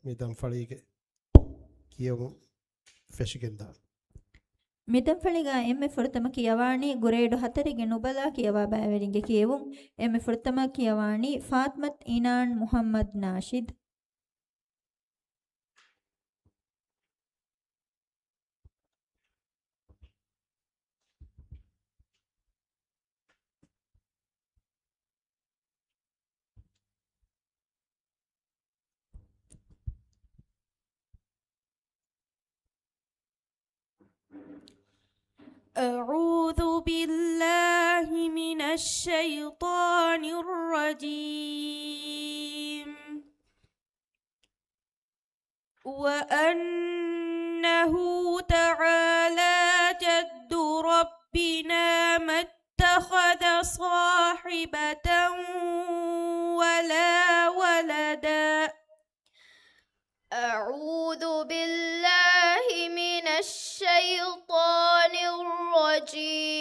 ಮಿದಂ ಫಳಿಗೆ කියමු ෆෙෂිකෙන්දා ಮಿದಂ ಫಳಿಗ ಎಮ್ಮೆ ಫುರ್ತಮ ಕಿಯವಾಣಿ ಗುರೇಡು ಹತರಿಗೆ ನುಬಲಾ ಕಿಯವಾ ಬಾವರಿಗೆ ಕಿಯವುಂ ಎಮ್ಮೆ ಫುರ್ತಮ ಕಿಯವಾಣಿ ಫಾತ್ಮತ್ ಇನಾನ್ ಮುಹಮ್ಮದ್ ನಾಶಿದ್ أعوذ بالله من الشيطان الرجيم وأنه تعالى جد ربنا ما اتخذ صاحبة ولا ولدا أعوذ بالله من الشيطان الرجيم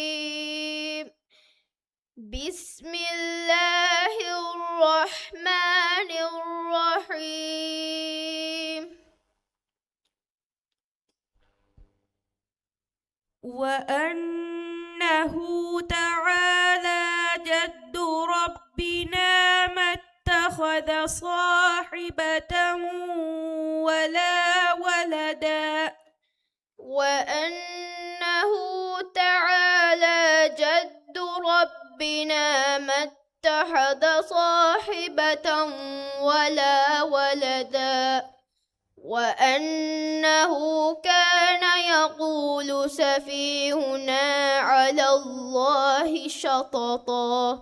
بسم الله الرحمن الرحيم وأنه تعالى جد ربنا ما اتخذ صاحبة ولا ولدا وأنه تعالى جد ربنا ما اتخذ صاحبة ولا ولدا وأنه كان يقول سفيهنا على الله شططا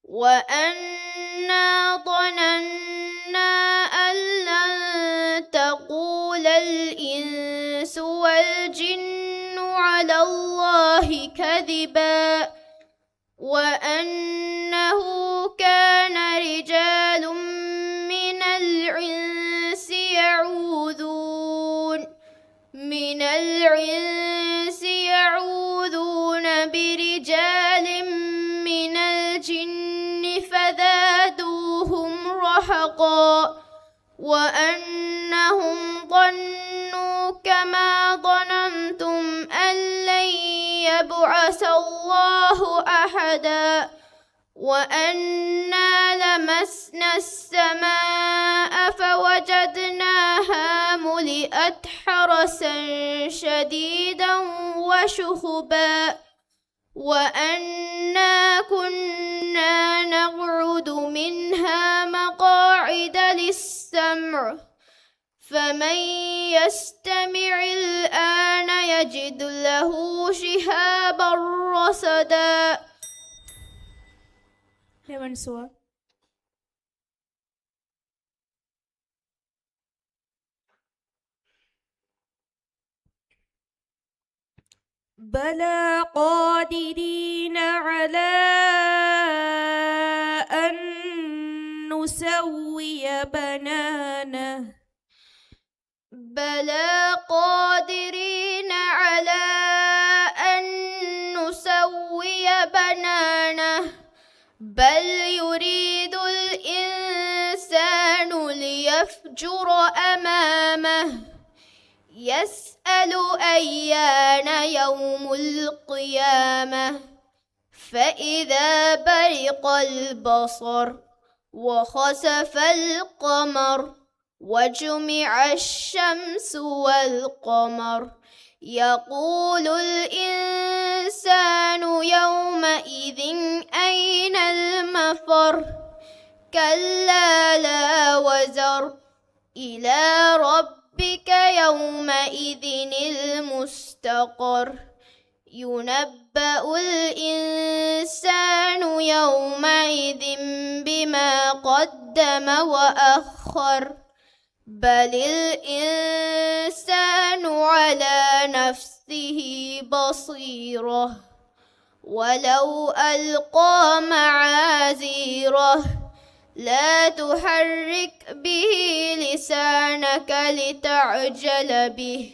وأنا ظننا أن لن تقول الإنس والجن على الله كذبا وأنه كان رجال من الإنس يعوذون برجال من الجن فزادوهم رهقا وأنهم ظنوا كما ظننتم أن لن يبعث الله أحدا وأنا لمسنا السماء فوجدناها ملئت حرسا شديدا وشهبا وأنا كنا نقعد منها مقاعد للسمع فمن يستمع الآن يجد له شهابا رصدا Dewan Suwa. بلى قادرين على أن نسوي بنانه بلى قادرين على أن نسوي بنانه بل يريد الإنسان ليفجر أمامه يسأل أيان يوم القيامة فإذا برق البصر وخسف القمر وجمع الشمس والقمر يقول الإنسان يومئذ أين المفر كلا لا وزر إلى ربك يومئذ المستقر ينبأ الإنسان يومئذ بما قدم وأخر بل الإنسان على نفسه بصيرة ولو ألقى معاذيره لا تحرك به لسانك لتعجل به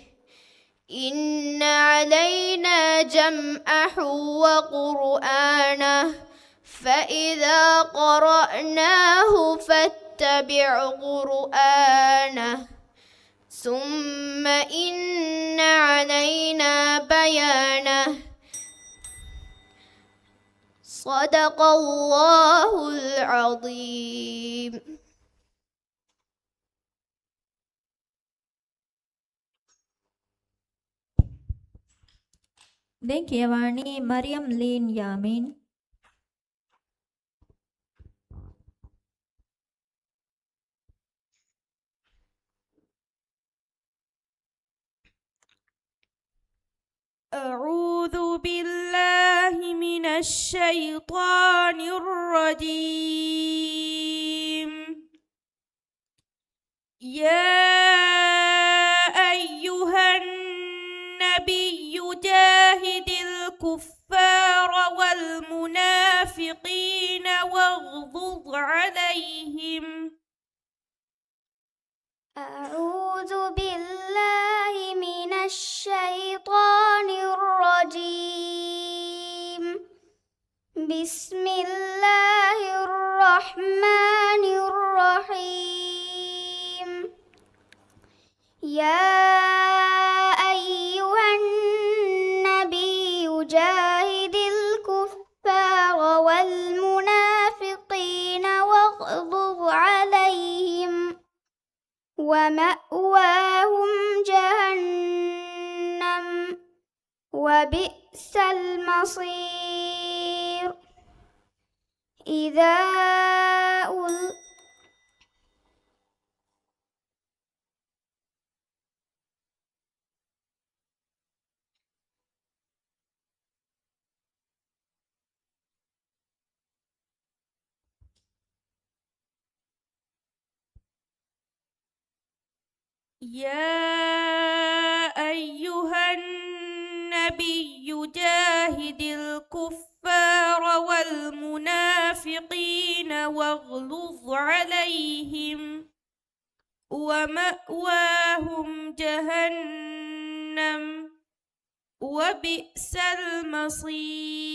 إن علينا جمعه وقرآنه فإذا قرأناه فاتبع يتبع قرآنه ثم إن علينا بيانه صدق الله العظيم. දැන් කියවන්නේ මරියම් ලීන් යාමීන්. أعوذ بالله من الشيطان الرجيم. يا أيها النبي جاهد الكفار والمنافقين واغضض عليهم. أعوذ بالله من الشيطان الرجيم. بسم الله الرحمن الرحيم. يا أيها النبي جاهد الكفار والمنافقين واغضض عليهم ومأواهم جهنم وبئس المصير. إذا يا أيها النبي جاهد الكفار والمنافقين واغلظ عليهم ومأواهم جهنم وبئس المصير.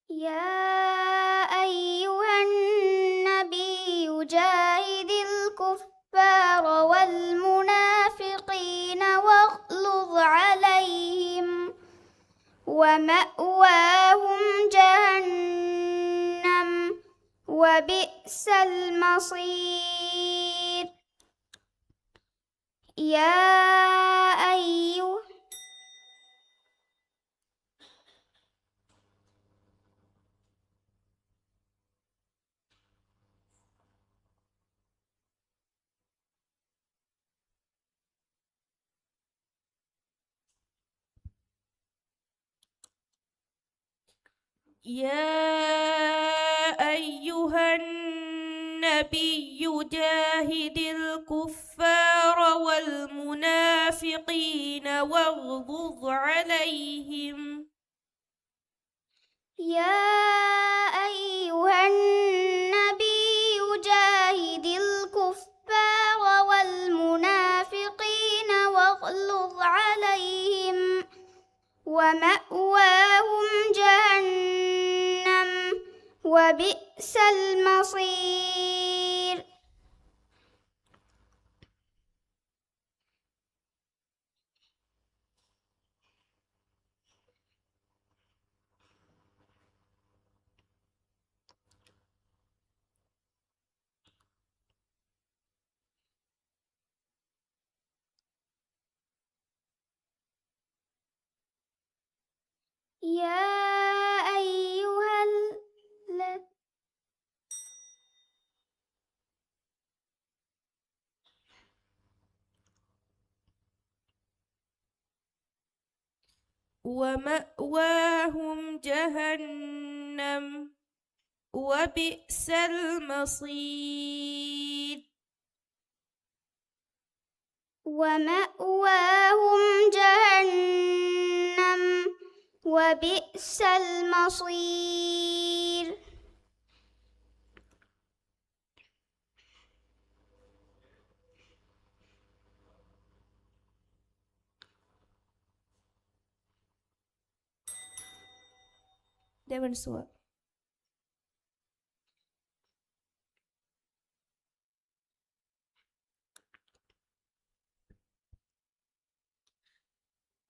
يا أيها النبي جاهد الكفار والمنافقين واغلظ عليهم ومأواهم جهنم وبئس المصير. يا أيها النبي جاهد الكفار والمنافقين واغضض عليهم. يا أيها النبي جاهد الكفار والمنافقين واغلظ عليهم ومأواهم جهنم وبئس المصير. يا أيها ومأواهم جهنم وبئس المصير. ومأواهم جهنم وبئس المصير. දෙවන සුව.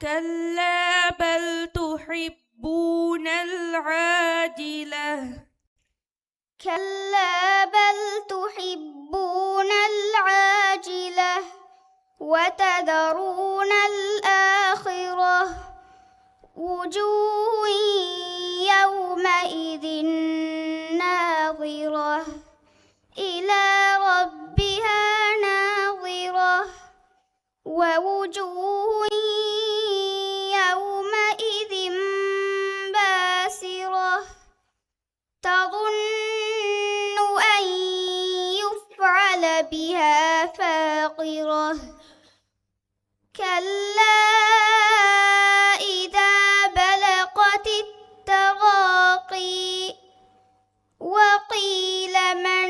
كلا بل تحبون العاجلة كلا بل تحبون العاجلة وتذرون الآخرة وجوه يومئذ ناظرة إلى ربها ناظرة ووجوه يومئذ باسرة تظن أن يفعل بها فاقرة كلا إذا بلغت التراقي وقيل من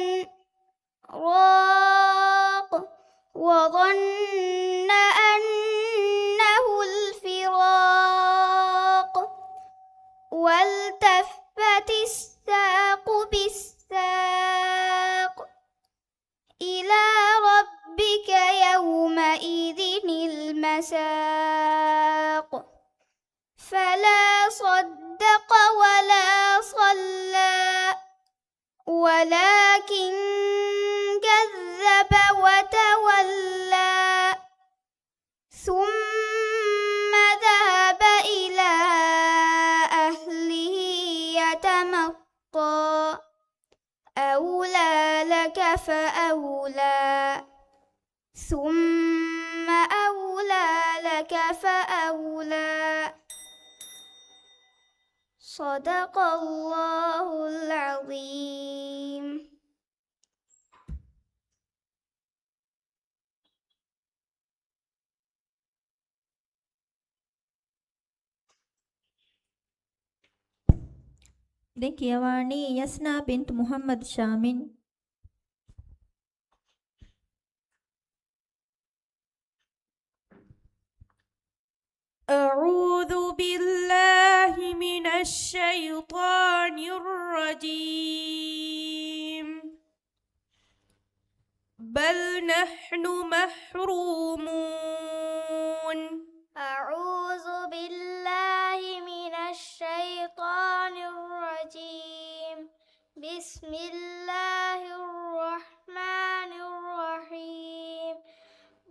راق وظن أنه الفراق والتفت الساق بالساق إلى ربك يومئذ المساق فلا صدق ولا صلى ولكن كذب وتولى ثم ذهب إلى أهله يتمطى أولى لك فأولى ثم أولى لك فأولى صدق الله العظيم. දැන් කියවානි යස්නා බින්තු මුහම්මද් ශාමින්. أعوذ بالله من الشيطان الرجيم بل نحن محرومون أعوذ بالله من الشيطان الرجيم بسم الله الرحمن الرحيم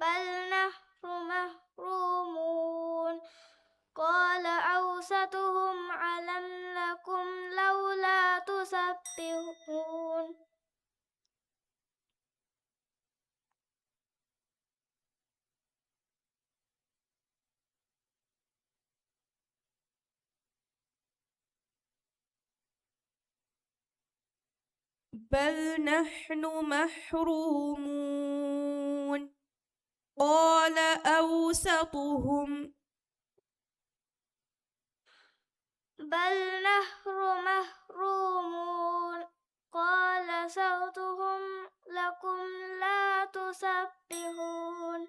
بل نحن محرومون قال أوسطهم ألم لكم لولا تسبحون بل نحن محرومون قال أوسطهم بل نحن محرومون قال صوتهم لكم لا تسبحون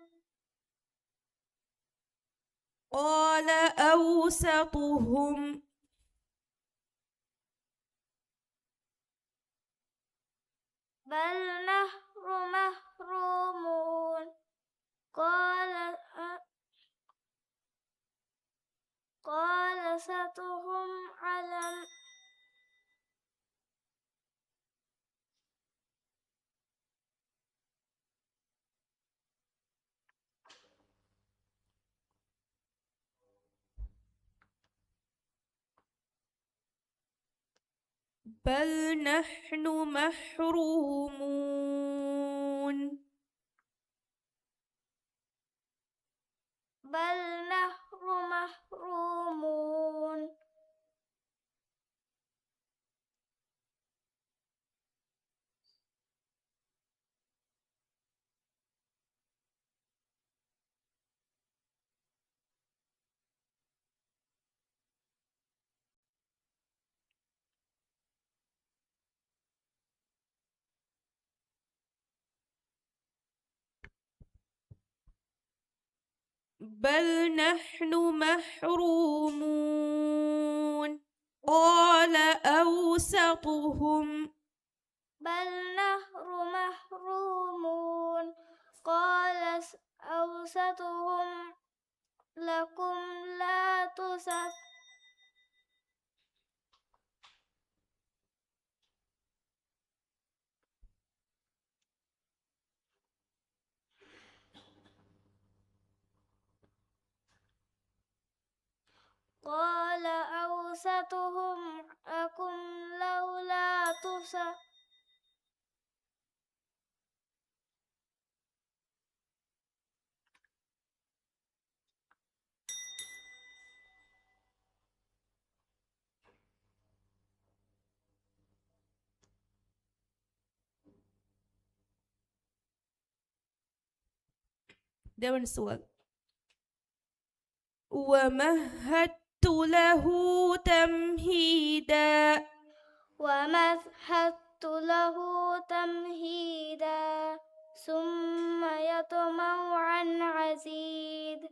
قال أوسطهم بل نحن محرومون قال ستهم على بل نحن محرومون بل نحن محرومون بل نحن محرومون قال أوسطهم بل نحن محرومون قال أوسطهم لكم لا تصف قال أوسطهم لكم لولا تصف ده السؤال. ومهدت له تمهيدا ومهدت له تمهيدا ثم يطمع أن أزيد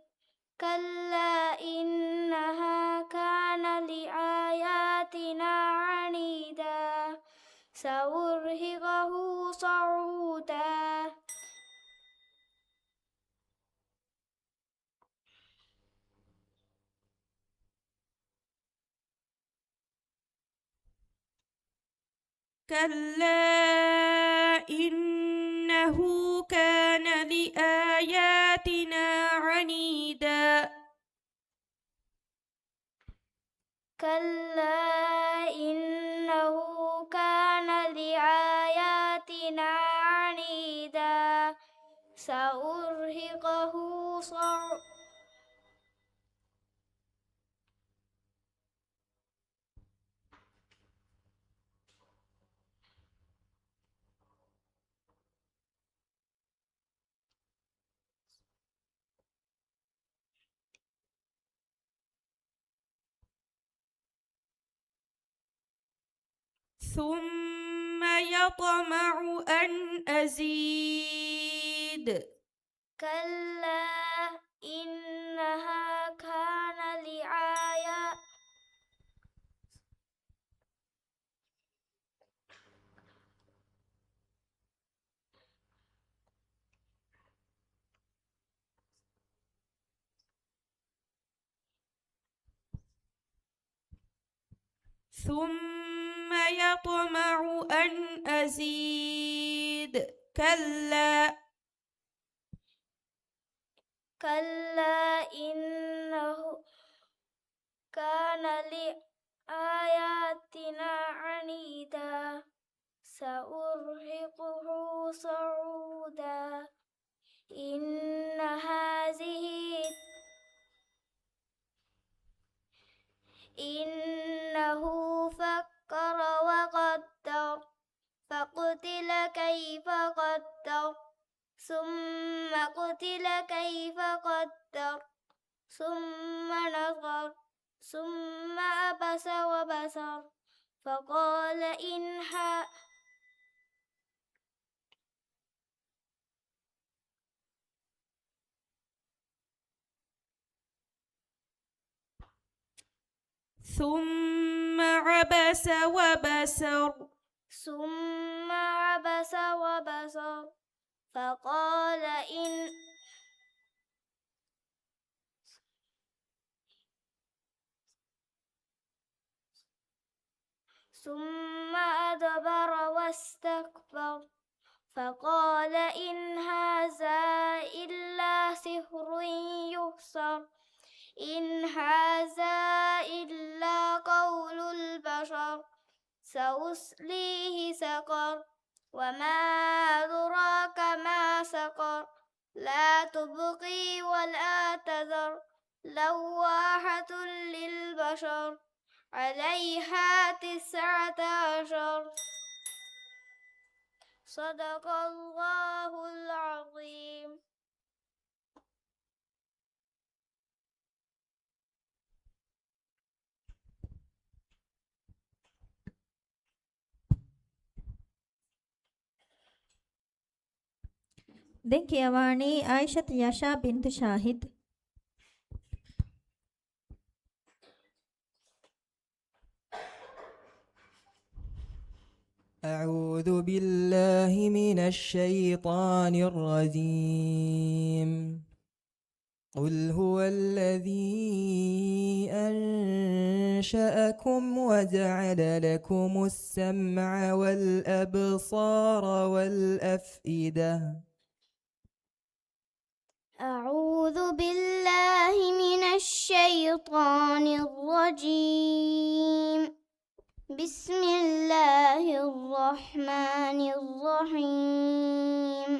كلا إنها كان لآياتنا عنيدا سأرهقه صعودا كلا إنه كان لآياتنا عنيدا كلا إنه كان لآياتنا عنيدا سأرهقه صعودا ثم يطمع أن أزيد كلا إنها كان لآية ثم يطمع أن أزيد كلا كلا إنه كان لآياتنا عنيدا سأرهقه صعودا إنه فكر وقدر فقتل كيف قدر ثم قتل كيف قدر ثم نظر ثم عبس وبصر فقال إنها ثم عبس وبسر ثم عبس وبصر فقال إن ثم أدبر واستكبر فقال إن هذا إلا سحر يؤثر إن هذا إلا قول البشر سأصليه سقر وما أدراك ما سقر لا تبقي ولا تذر لواحة للبشر عليها 19 صدق الله العظيم. දැන් කියවන්නේ ආයිෂත් යෂා බින්තු ෂාහිද්. أعوذ بالله من الشيطان الرجيم. قل هو الذي أنشأكم وجعل لكم السمع والأبصار والأفئدة. أعوذ بالله من الشيطان الرجيم. بسم الله الرحمن الرحيم.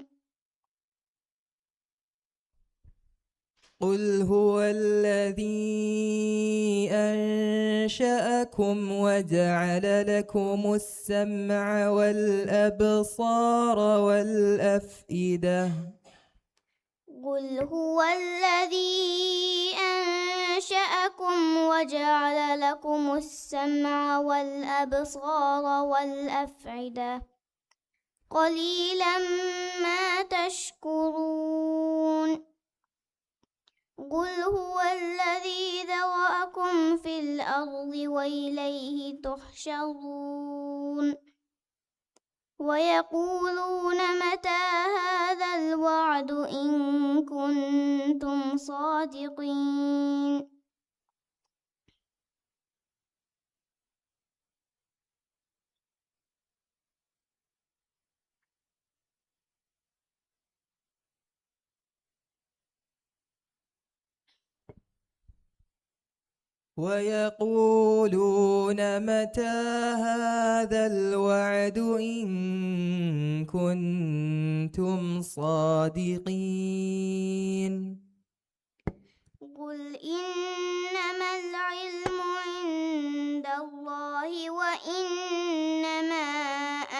قل هو الذي أنشأكم وجعل لكم السمع والأبصار والأفئدة. قل هو الذي أنشأكم وجعل لكم السمع والأبصار والأفئدة قليلا ما تشكرون. قل هو الذي ذرأكم في الأرض وإليه تحشرون. ويقولون متى هذا الوعد إن كنتم صادقين. ويقولون متى هذا الوعد إن كنتم صادقين. قل إنما العلم عند الله وإنما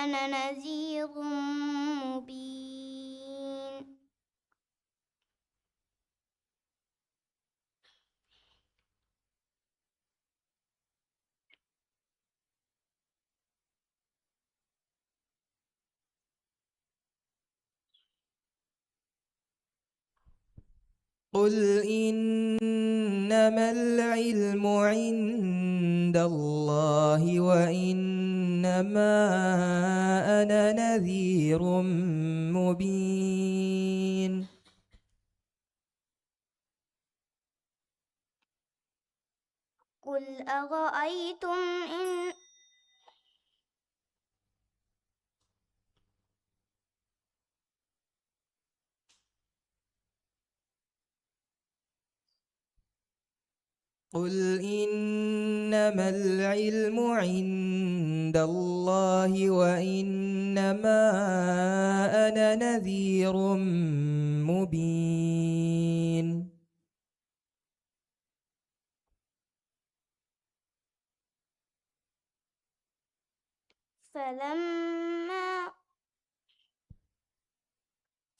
أنا نذير مبين. قل إنما العلم عند الله وإنما أنا نذير مبين. قل أرأيتم إن قل إنما العلم عند الله وإنما أنا نذير مبين.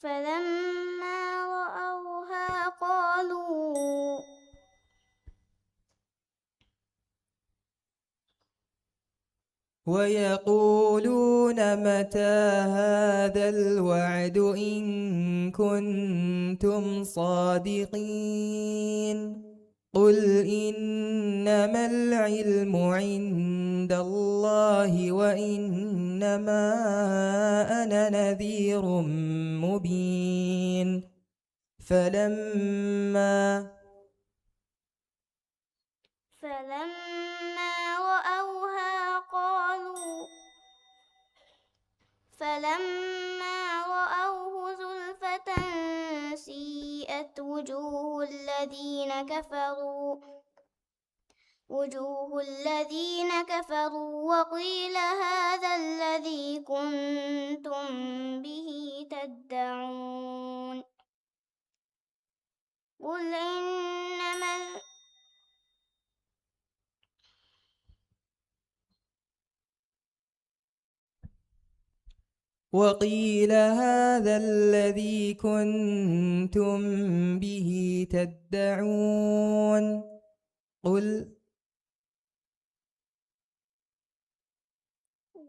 فلما رأوها قالوا ويقولون متى هذا الوعد إن كنتم صادقين. قل إنما العلم عند الله وإنما أنا نذير مبين. فلما رأوه زلفة سيئت وجوه الذين كفروا وقيل هذا الذي كنتم به تدعون. قل إنما وقيل هذا الذي كنتم به تدعون.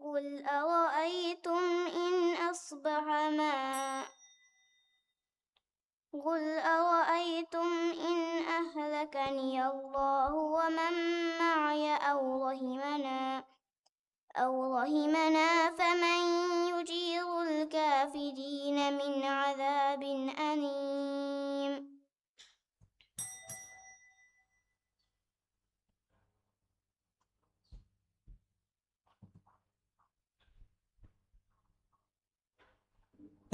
قل أرأيتم إن أهلكني الله ومن معي أو رحمنا أو رحمنا فمن يجير الكافرين من عذاب أليم.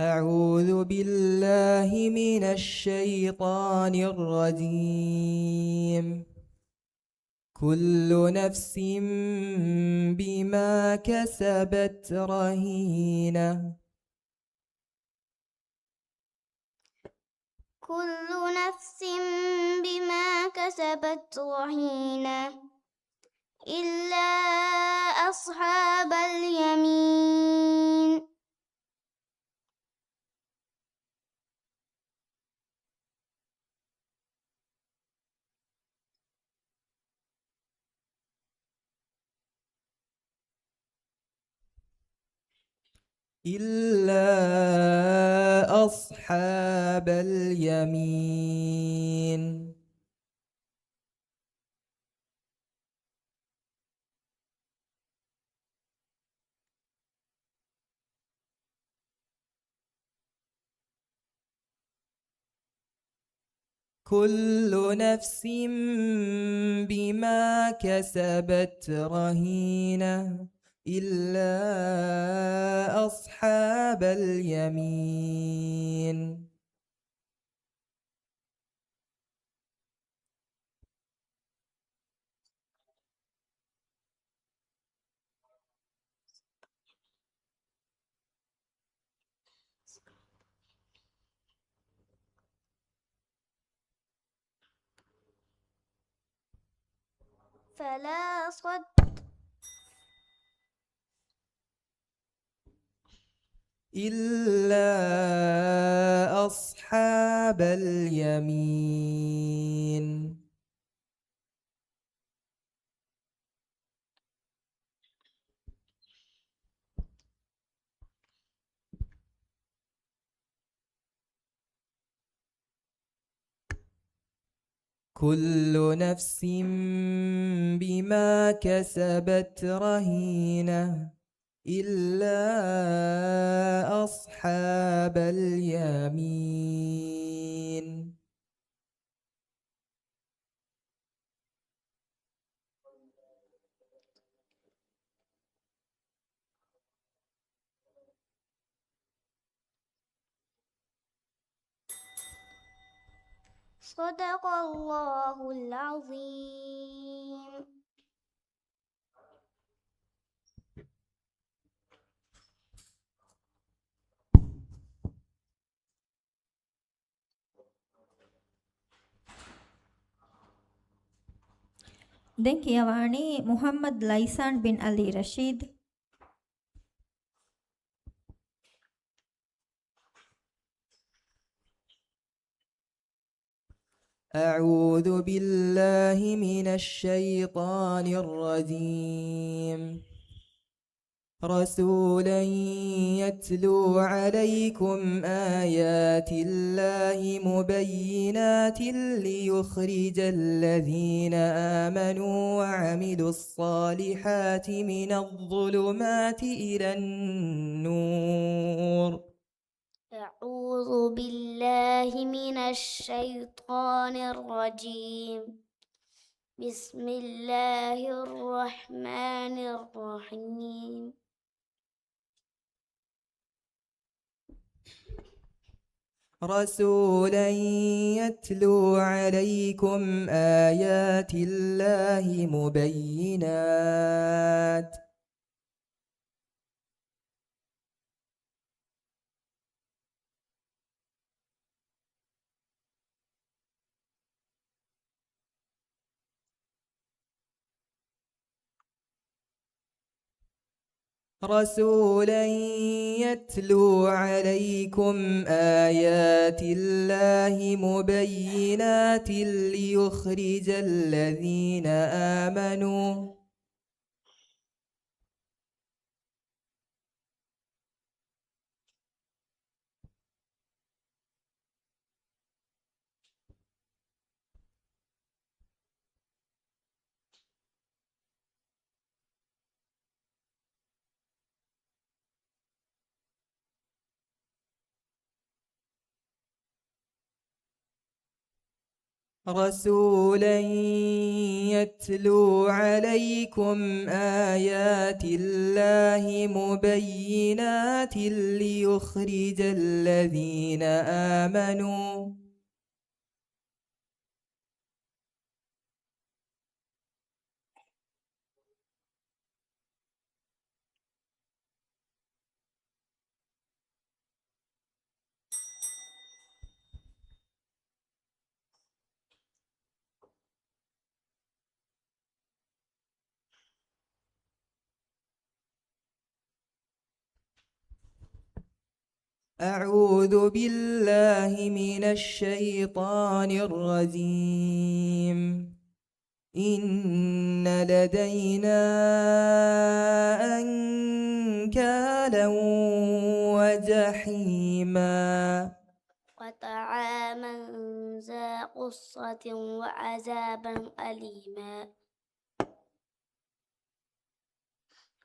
أعوذ بالله من الشيطان الرجيم. كل نفس بما كسبت رهينة. كل نفس بما كسبت رهينة إلا أصحاب اليمين. إلا أصحاب اليمين. كل نفس بما كسبت رهينة إلا أصحاب اليمين. فلا صد إلا أصحاب اليمين. كل نفس بما كسبت رهينة إلا أصحاب اليمين. صدق الله العظيم. දැන් කියවන්නේ මුහම්මද් ලයිසාන් බින් අලි රෂීද්. أعوذ بالله من الشيطان الرجيم. رسولا يتلو عليكم آيات الله مبينات ليخرج الذين آمنوا وعملوا الصالحات من الظلمات إلى النور. أعوذ بالله من الشيطان الرجيم. بسم الله الرحمن الرحيم. رسولا يتلو عليكم آيات الله مبينات رسولا يتلو عليكم آيات الله مبينات ليخرج الذين آمنوا رسولا يتلو عليكم آيات الله مبينات ليخرج الذين آمنوا أعوذ بالله من الشيطان الرجيم إن لدينا أنكالا وجحيما وطعاما ذا غصة وعذابا أليما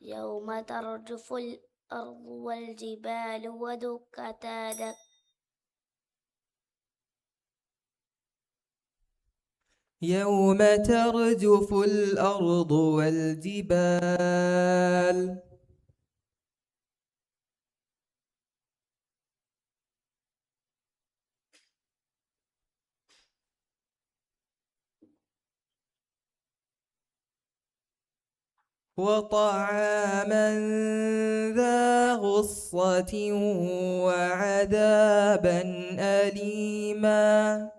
يوم ترجف الأرض والجبال ودكتا دكا يوم ترجف الأرض والجبال وطعاما ذا غصة وعذابا أليما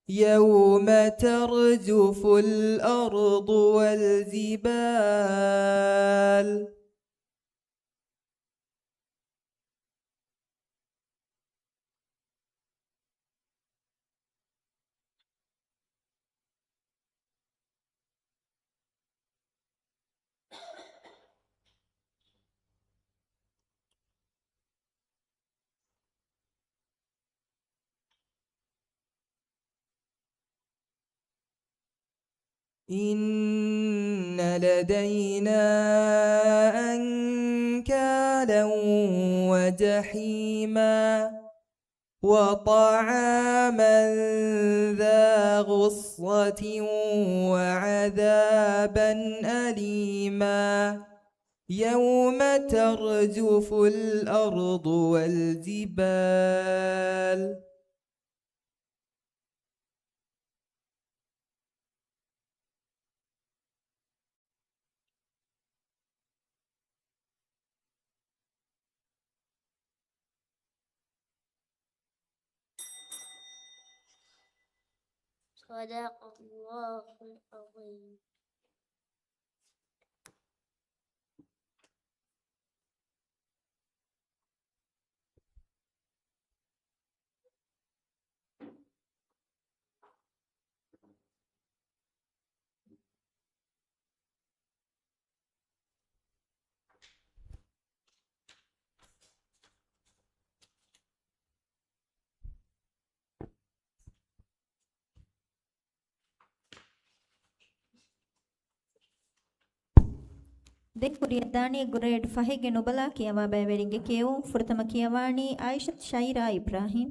يوم ترجف الأرض والجبال إن لدينا أنكالا وجحيما وطعاما ذا غصة وعذابا أليما يوم ترجف الأرض والجبال صدق الله العظيم. දෙක්කුරියදානිය ගුරේඩ් ෆහිගෙ නුබලා කියවා බෑවැරිගේ කියවුම් ෆුරතම කියවාණී ආයිෂත් ෂයිරා ඉබ්‍රාහිම්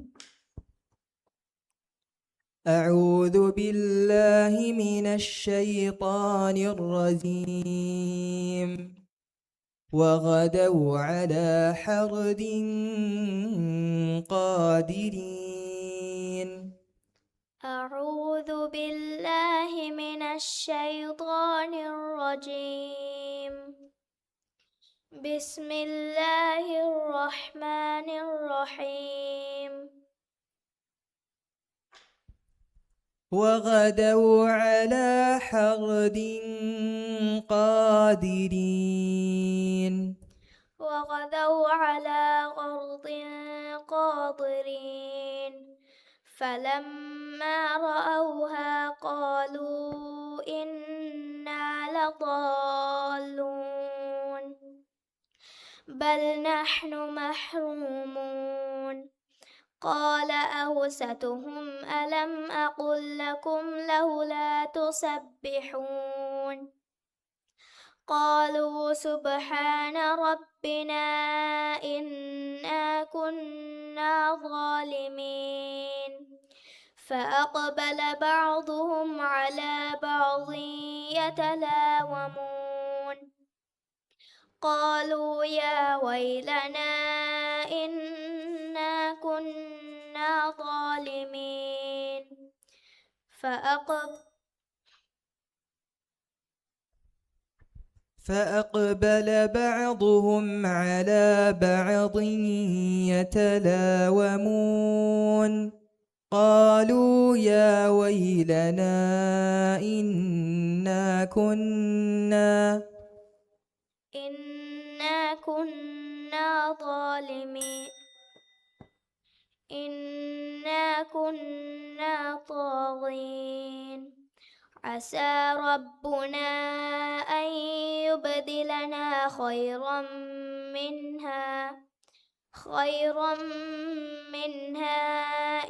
أعوذ بالله من الشيطان الرجيم وغدوا على حرد قادرين أعوذ بالله من الشيطان الرجيم بسم الله الرحمن الرحيم وغدوا على حرد قادرين وغدوا على غرض قاطرين فلما رأوها قالوا إنا لضالون بل نحن محرومون قال أوسطهم ألم أقل لكم لولا تسبحون قالوا سبحان ربنا إنا كنا ظالمين فأقبل بعضهم على بعض يتلاومون قالوا يا ويلنا إنا كنا ظالمين فأقبل بعضهم على بعض يتلاومون قالوا يا ويلنا إنا كنا ظالمين إنا كنا طاغين عسى ربنا أن يبدلنا خيرا منها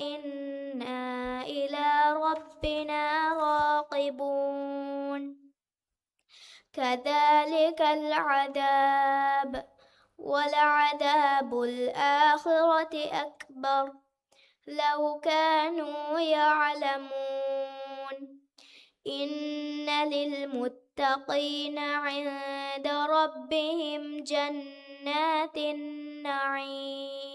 إنا إلى ربنا راغبون كذلك العذاب ولعذاب الآخرة أكبر لو كانوا يعلمون إن للمتقين عند ربهم جنات النعيم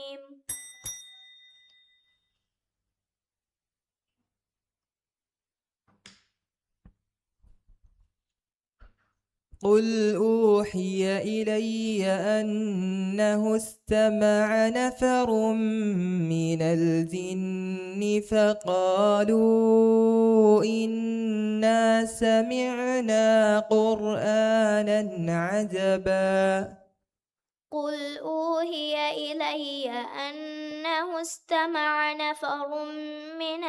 قل أوحي إلي أنه استمع نفر من الجن فقالوا إنا سمعنا قرآنا عجبا قل أوحي إلي أنه استمع نفر من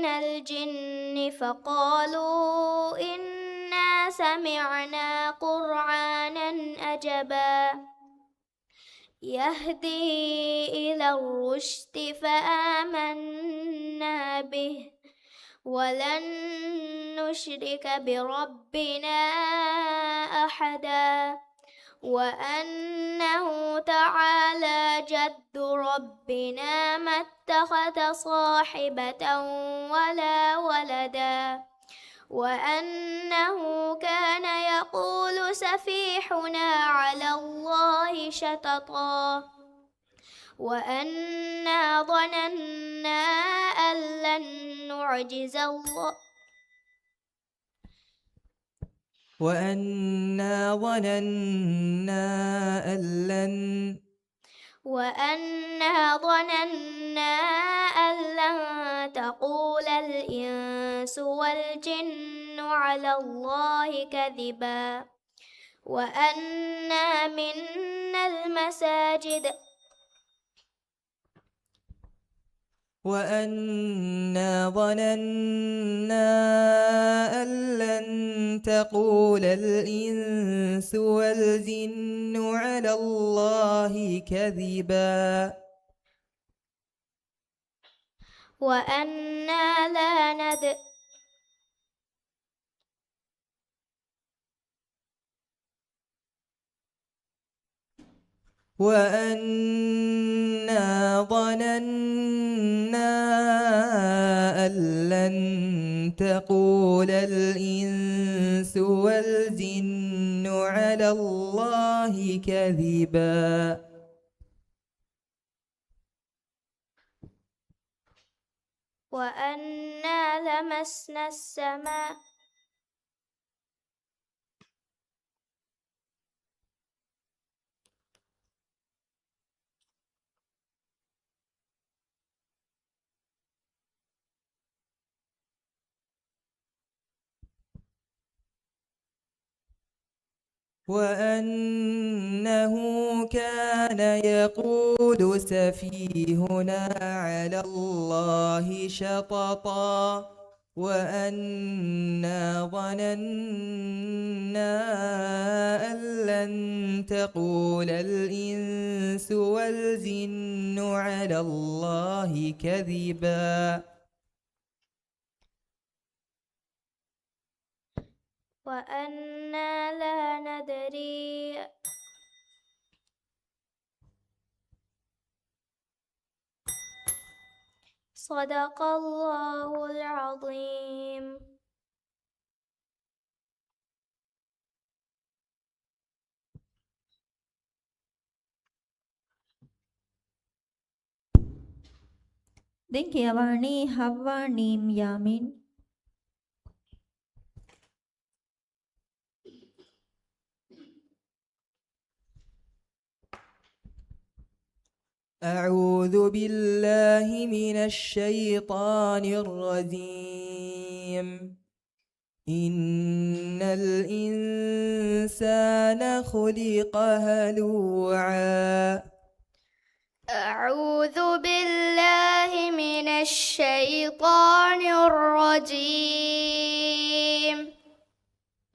الجن فقالوا إنا سمعنا قرآنا عجبا يهدي إلى الرشد فآمنا به ولن نشرك بربنا أحدا وأنه تعالى جد ربنا ما اتخذ صاحبة ولا ولدا وأنه كان يقول سفيحنا على الله شططا وأنا ظننا أن لن نعجز الله وأنا ظننا أن لن تقول الإنس والجن على الله كذبا وأنا منا المساجد وأنا ظننا أن لن تقول الإنس والجن على الله كذبا وأنا لا ندري وأنا ظننا أن لن تقول الإنس والجن على الله كذبا وأنا لمسنا السماء وأنه كان يقول سفيهنا على الله شططا وأنا ظننا أن لن تقول الإنس والجن على الله كذبا وأنا لا ندري صدق الله العظيم. දැන් කියවන්නේ හව්වා නීම් යාමින්. أعوذ بالله من الشيطان الرجيم. إن الإنسان خلق هلوعا. أعوذ بالله من الشيطان الرجيم.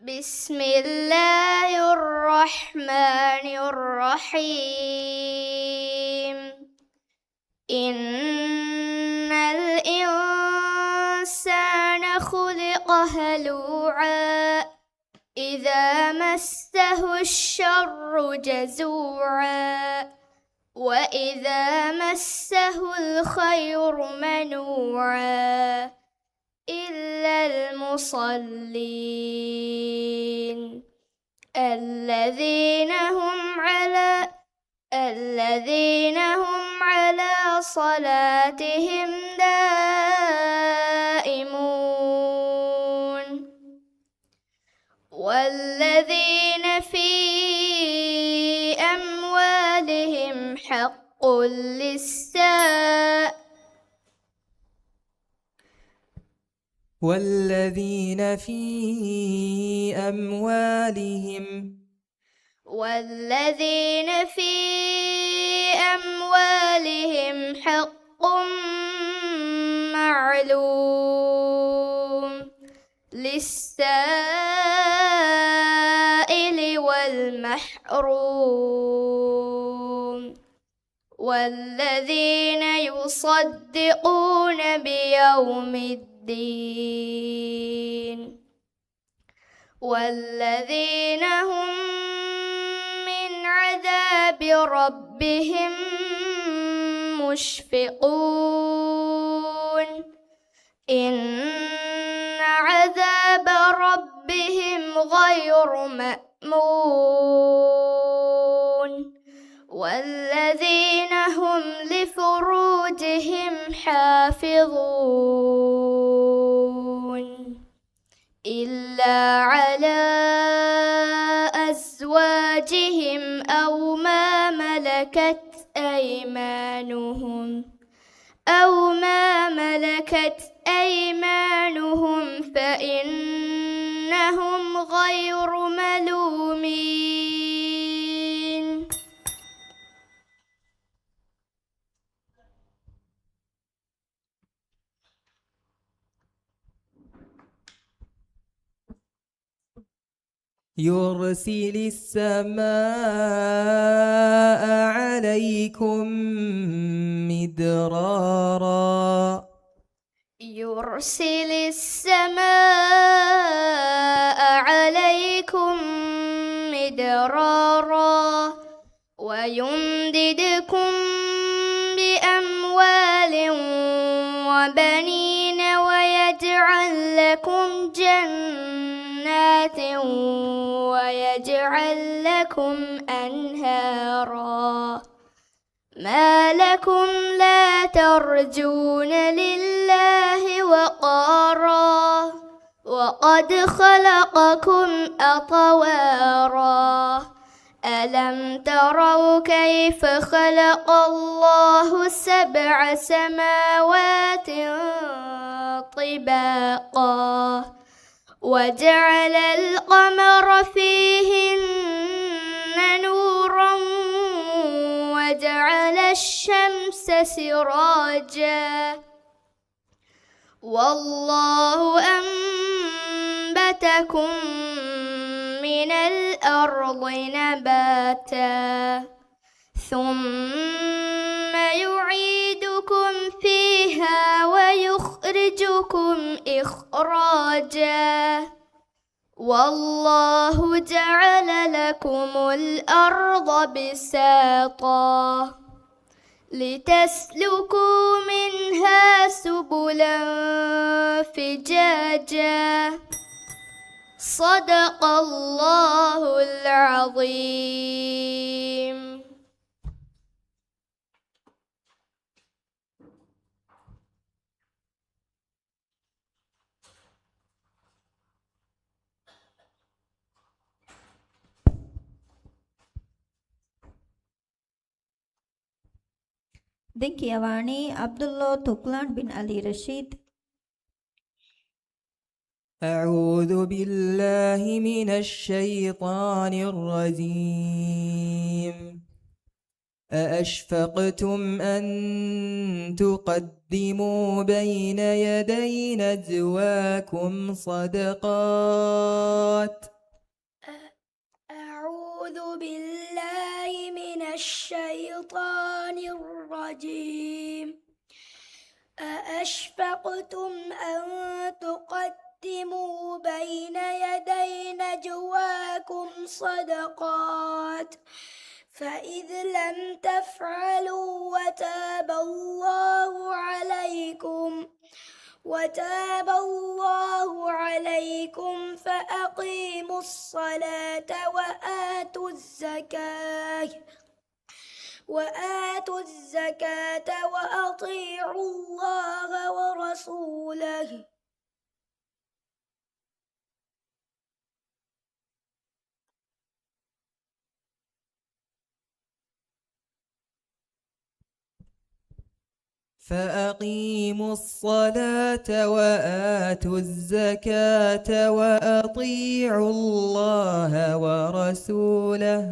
بسم الله الرحمن الرحيم. إن الإنسان خلق هلوعا إذا مسه الشر جزوعا وإذا مسه الخير منوعا إلا المصلين الذين هم على صلاتهم دائمون والذين في أموالهم حق للسائل والذين في أموالهم حق معلوم للسائل والمحروم والذين يصدقون بيوم الدين والذين هم من عذاب ربهم مشفقون إن عذاب ربهم غير مأمون والذين هم لفروجهم حافظون إلا على أزواجهم أو ما ملكت أيمانهم فإنهم غير ملومين. يرسل السماء عليكم مدرارا يرسل السماء عليكم مدرارا ويمددكم بأموال وبنين ويجعل لكم جنات ويجعل لكم أنهارا ما لكم لا ترجون لله وقارا وقد خلقكم أطوارا ألم تروا كيف خلق الله 7 سماوات طباقا وجعل القمر فيهن نورا وجعل الشمس سراجا والله أنبتكم من الأرض نباتا ثم يعيدكم فيها ويخرجكم إخراجا والله جعل لكم الأرض بساطا لتسلكوا منها سبلا فجاجا صدق الله العظيم. දැන් කියවන්නේ අබ්දුල්ලා තුක්ලාන් බින් අලි රෂීද්. أعوذ بالله من الشيطان الرجيم. أأشفقتم أن تقدموا بين يدي نجواكم صدقات. أعوذ بالله من الشيطان الرجيم. أأشفقتم أن تقدموا بين يدي نجواكم صدقات فإذ لم تفعلوا وتاب الله عليكم فأقيموا الصلاة وآتوا الزكاة وأطيعوا الله ورسوله. فأقيموا الصلاة وآتوا الزكاة وأطيعوا الله ورسوله.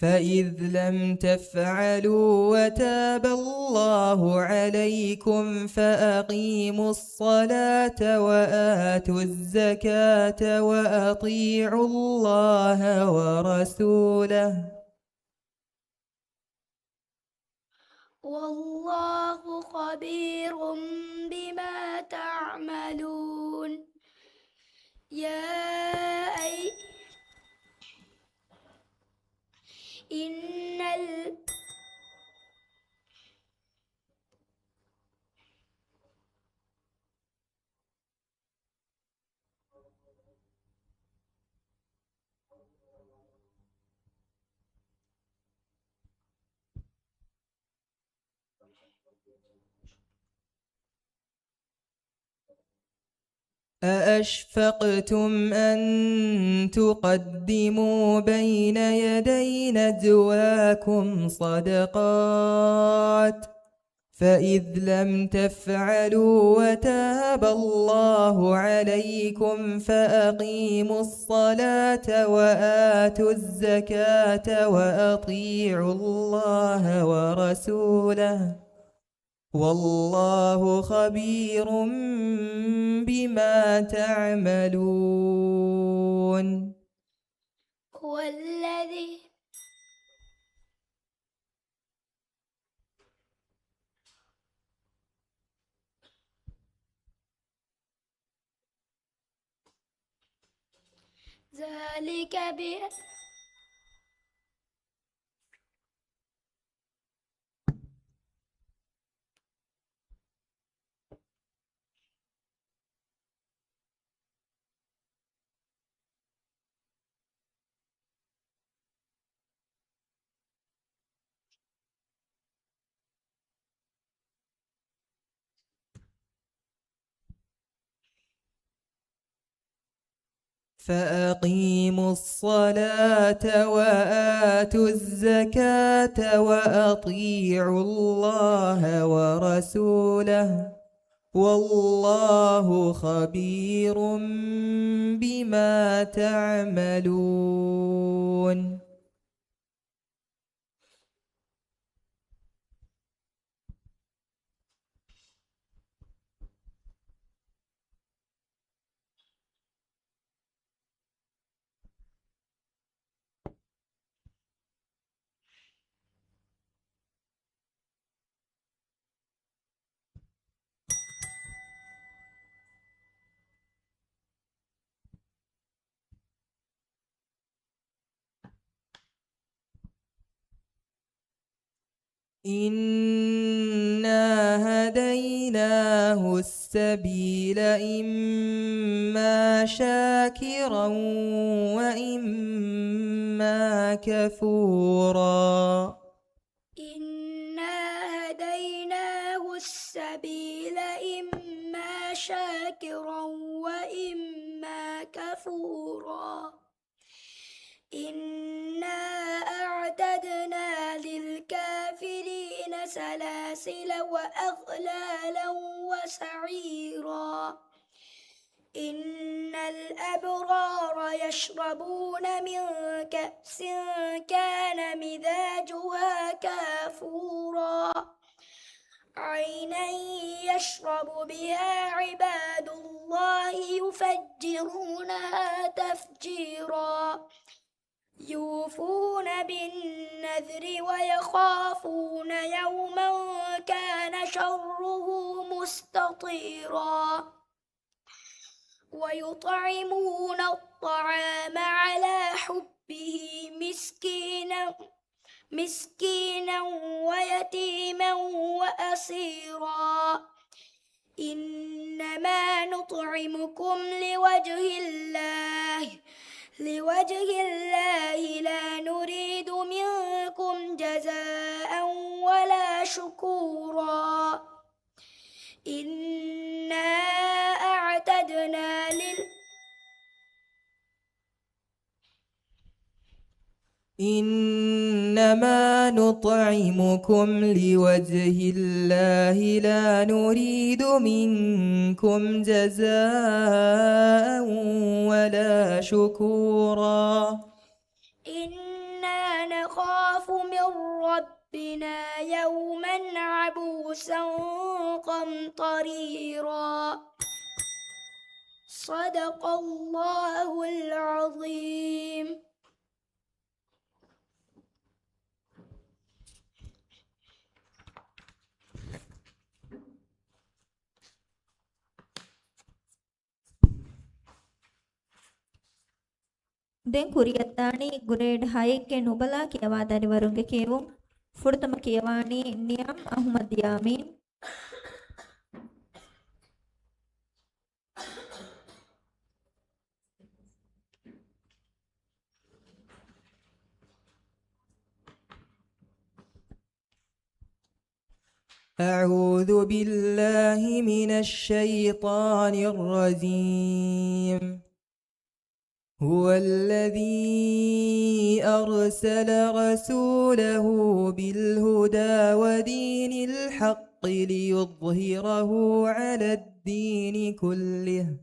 فإذ لم تفعلوا وتاب الله عليكم فأقيموا الصلاة وآتوا الزكاة وأطيعوا الله ورسوله. والله خبير بما تعملون. أأشفقتم أن تقدموا بين يدي نجواكم صدقات فإذ لم تفعلوا وتاب الله عليكم فأقيموا الصلاة وآتوا الزكاة وأطيعوا الله ورسوله. والله خبير بما تعملون. هو الذي ذلك فأقيموا الصلاة وآتوا الزكاة وأطيعوا الله ورسوله. والله خبير بما تعملون. إنا هديناه السبيل إما شاكرا وإما كفورا إنا هديناه السبيل إما شاكرا وإما كفورا إنا أعتدنا للكافرين سلاسل وأغلالا وسعيرا إن الأبرار يشربون من كأس كان مزاجها كافورا عينا يشرب بها عباد الله يفجرونها تفجيرا يوفون بالنذر ويخافون يوما كان شره مستطيرا ويطعمون الطعام على حبه مسكينا ويتيما وأسيرا إنما نطعمكم لوجه الله لا نريد منكم جزاء ولا شكورا إنا أعتدنا إنما نطعمكم لوجه الله لا نريد منكم جزاء ولا شكورا إنا نخاف من ربنا يوما عبوسا قمطريرا صدق الله العظيم. දැන් කුරියත්තානි ග්‍රේඩ් 6 ಗೆ ನುಬಲಾ කියවාදරිවරුන්ගේ කියවුම් ෆුර්තම කියවානි නියම් අහ්මද් යාමීන් أعوذ بالله من الشيطان الرجيم هو الذي أرسل رسوله بالهدى ودين الحق ليظهره على الدين كله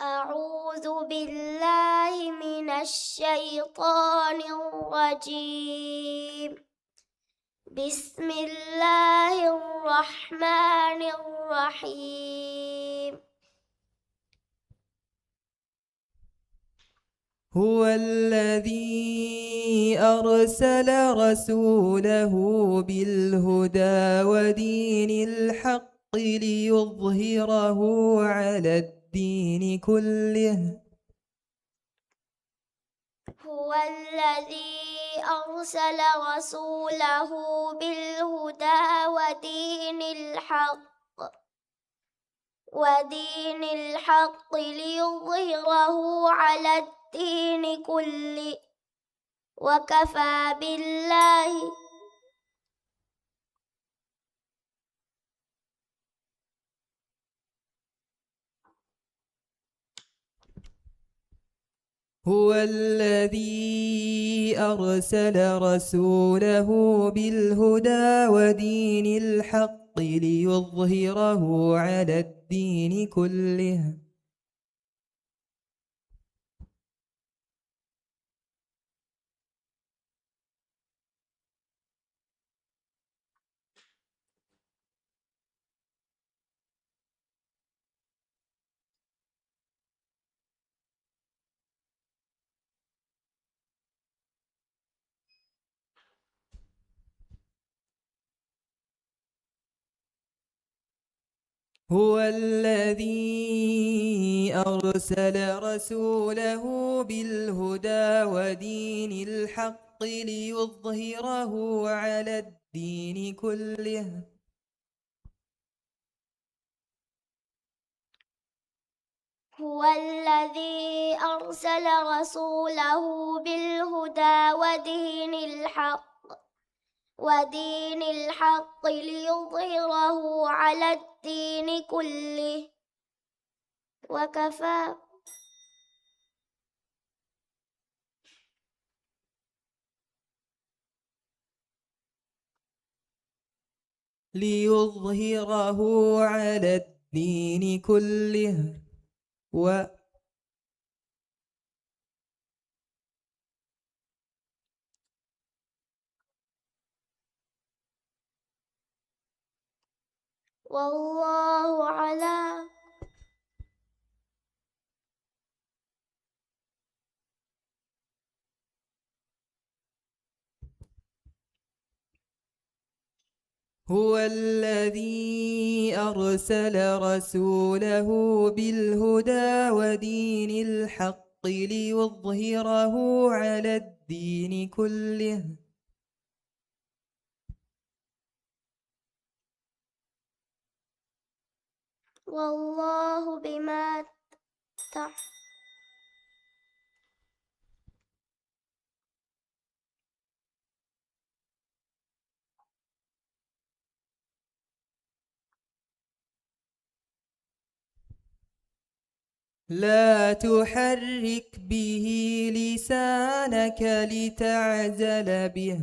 أعوذ بالله من الشيطان الرجيم بسم الله الرحمن الرحيم هو الذي أرسل رسوله بالهدى ودين الحق ليظهره على الدين كله هو الذي أرسل رسوله بالهدى ودين الحق ليظهره على الدين كله وكفى بالله هو الذي أرسل رسوله بالهدى ودين الحق ليظهره على الدين كله هو الذي أرسل رسوله بالهدى ودين الحق الحق ليظهره على الدين كله. هو الذي أرسل رسوله بالهدى ودين الحق ليظهره على الدين كله وكفى ليظهره على الدين كله والله على هو الذي أرسل رسوله بالهدى ودين الحق ليظهره على الدين كله. والله بما تعملون لا تحرك به لسانك لتعجل به.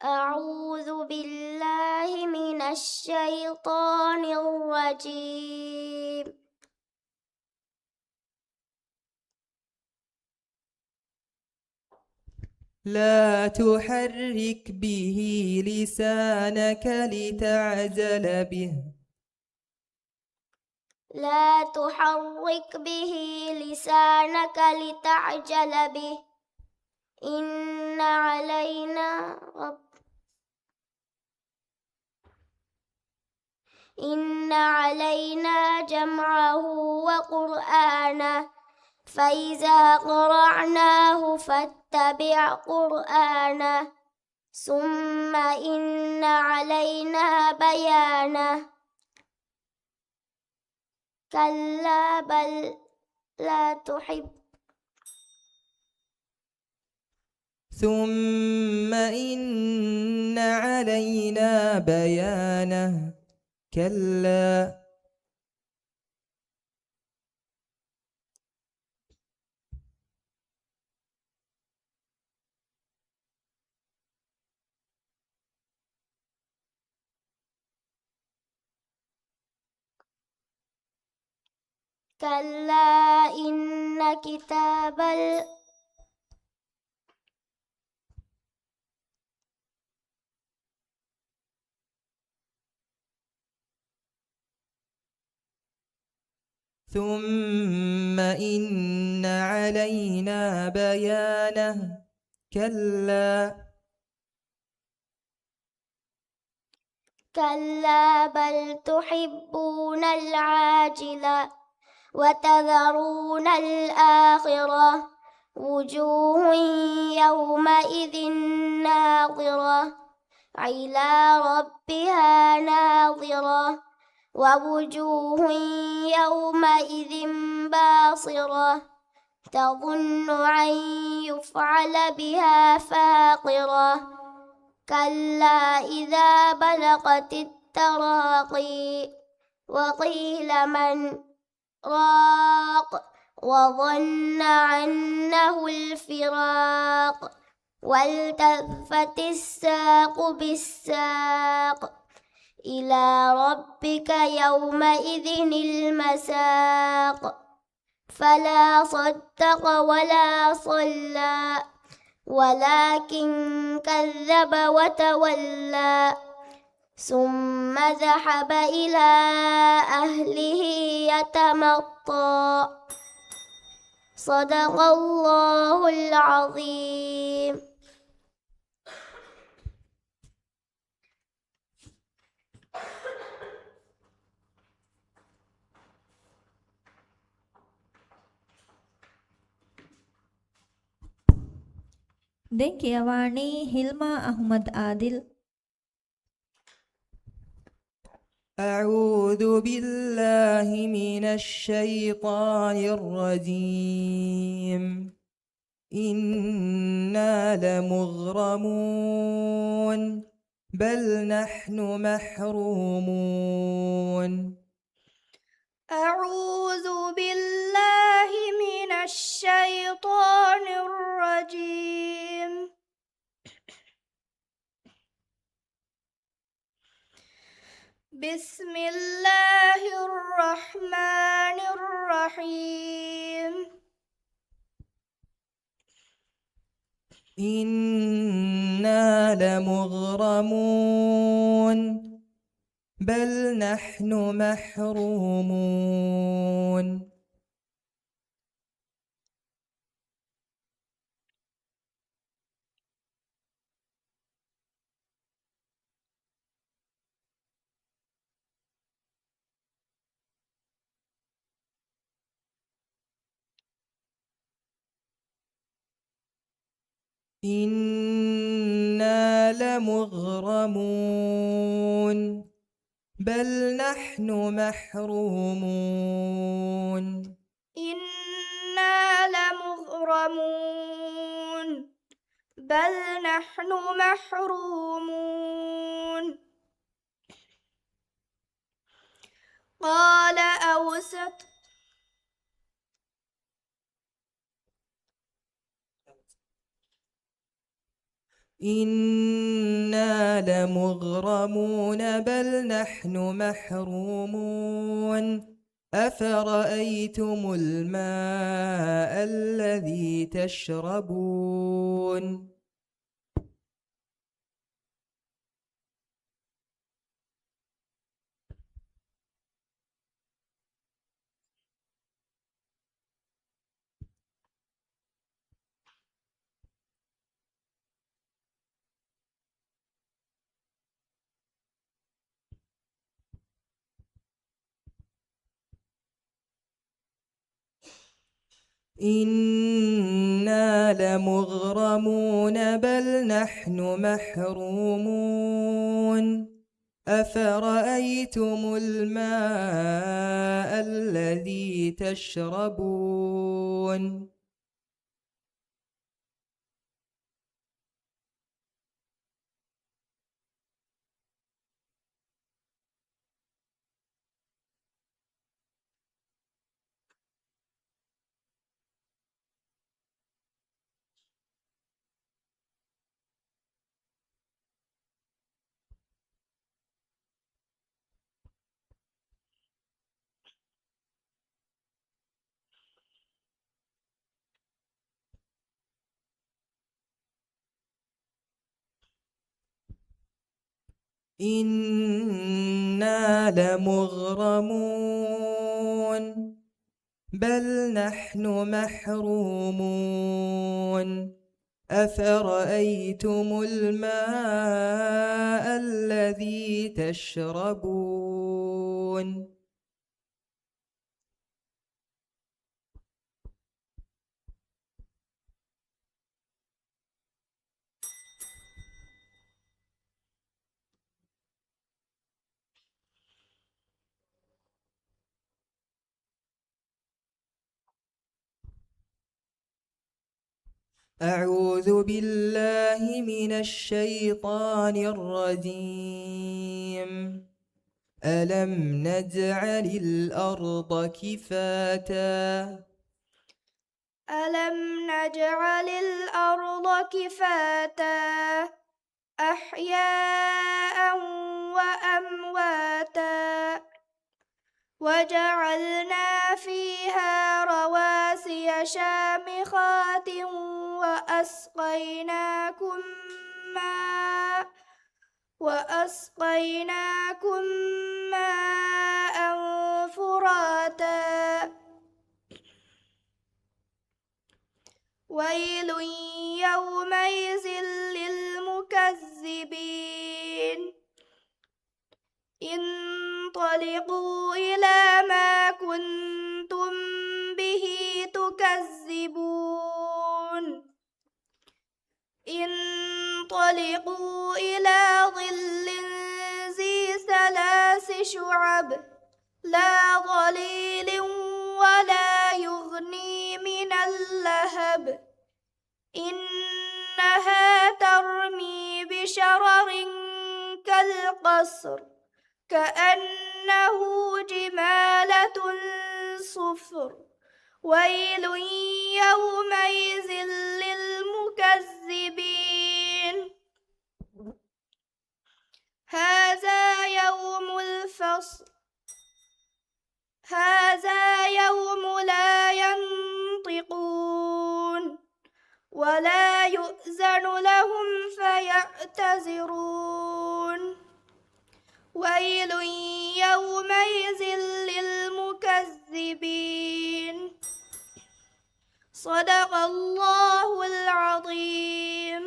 أعوذ بالله من الشيطان الرجيم لا تحرك به لسانك لتعجل به. لا تحرك به لسانك لتعجل به إن علينا جمعه وقرآنه فإذا قرأناه فاتبع قرآنه ثم إن علينا بيانه كلا بل لا تحب ثم إن علينا بيانه كلا كلا إن كتاب ثم إن علينا بيانه كلا بل تحبون العاجلة وتذرون الآخرة وجوه يومئذ ناظرة إلى ربها ناظرة ووجوه يومئذ باصرة تظن أن يفعل بها فاقرة كلا إذا بلغت التراقي وقيل من راق وظن أنه الفراق والتفت الساق بالساق إلى ربك يومئذ المساق فلا صدق ولا صلى ولكن كذب وتولى ثم ذهب إلى أهله يتمطى صدق الله العظيم. දැන් කියවන්නේ හිල්මා අහ්මද් ආදිල්. أعوذ بالله من الشيطان الرجيم إنا لمغرمون بل نحن محرومون أعوذ بالله من الشيطان الرجيم بسم الله الرحمن الرحيم إنا لمغرمون بل نحن محرومون إنا لمغرمون بل نحن محرومون إنا لمغرمون بل نحن محرومون قال أوسط إنا لمغرمون بل نحن محرومون أفرأيتم الماء الذي تشربون إنا لمغرمون بل نحن محرومون أفرأيتم الماء الذي تشربون إنا لمغرمون بل نحن محرومون أفرأيتم الماء الذي تشربون أعوذ بالله من الشيطان الرجيم ألم نجعل الأرض كفاتا ألم نجعل الأرض كفاتا أحياء وأمواتا وجعلنا فيها رواسي شامخات وأسقيناكم ماء فراتا ويل يومئذ للمكذبين انطلقوا إلى ما كنتم به تكذبون انطلقوا إلى ظل ذي 3 شعب لا ظليل ولا يغني من اللهب إنها ترمي بشرر كالقصر كأنه جمالة صفر ويل يومئذ للمكذبين هذا يوم الفصل هذا يوم لا ينطقون ولا يؤذن لهم فيعتذرون ويل يومئذ للمكذبين صدق الله العظيم.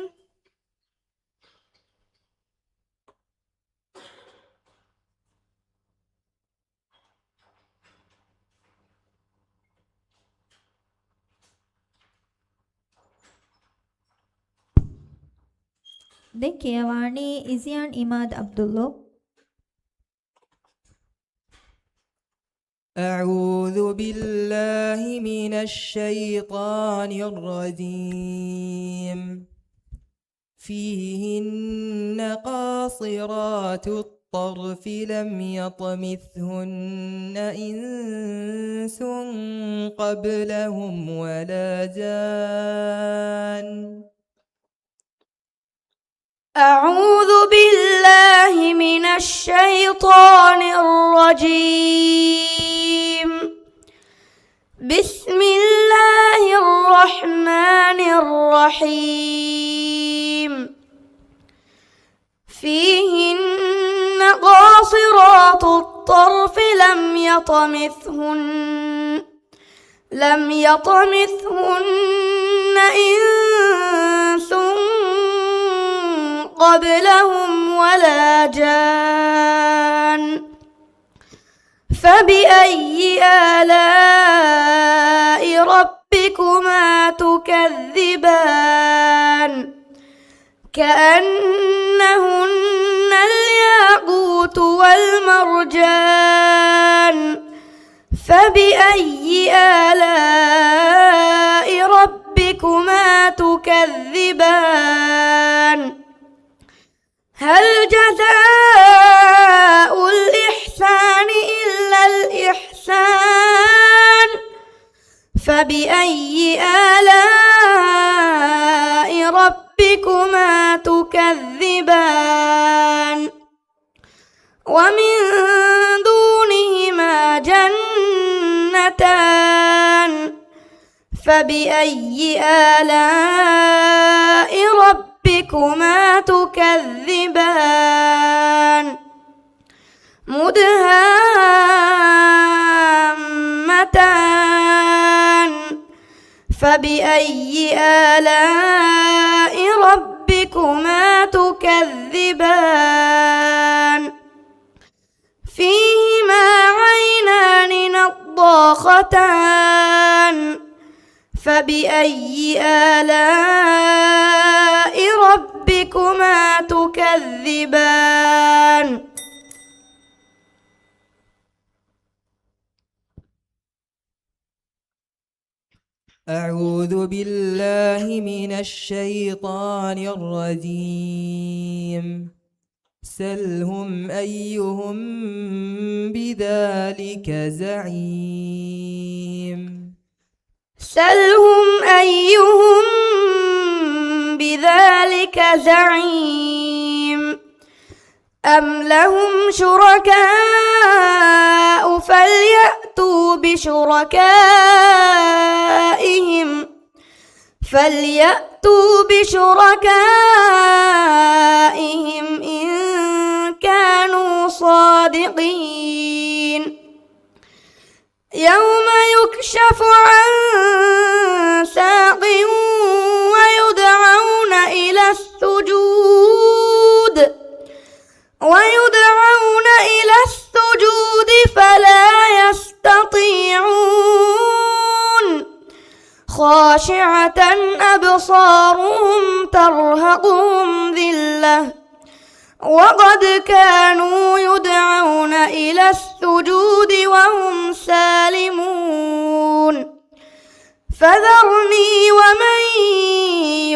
දැන් කියවන්නේ ඉසියාන් ඉමාද් අබ්දුල්ලා. أعوذ بالله من الشيطان الرجيم فيهن قاصرات الطرف لم يطمثهن إنس قبلهم ولا جان. أعوذ بالله من الشيطان الرجيم. بسم الله الرحمن الرحيم. فيهن قاصرات الطرف لم يطمثهن إنس قبلهم ولا جان. فبأي آلاء ربكما تكذبان كأنهن الياقوت والمرجان. فبأي آلاء ربكما تكذبان هل جزاء الإحسان إلا الإحسان. فبأي آلاء ربكما تكذبان ومن دونهما جنتان. فبأي آلاء ربكما تكذبان مدهامتان. فبأي آلاء ربكما تكذبان فيهما عينان نضاختان. فبأي آلاء ربكما تكذبان أعوذ بالله من الشيطان الرجيم سلهم أيهم بذلك زعيم. سلهم أيهم بذلك زعيم أم لهم شركاء فليأتوا بشركائهم إن كانوا صادقين. يوم يكشف عن ساق ويدعون إلى السجود فلا يستطيعون خاشعة أبصارهم ترهقهم ترهقهم ذلة وقد كانوا يدعون إلى السجود وهم سالمون فذرني ومن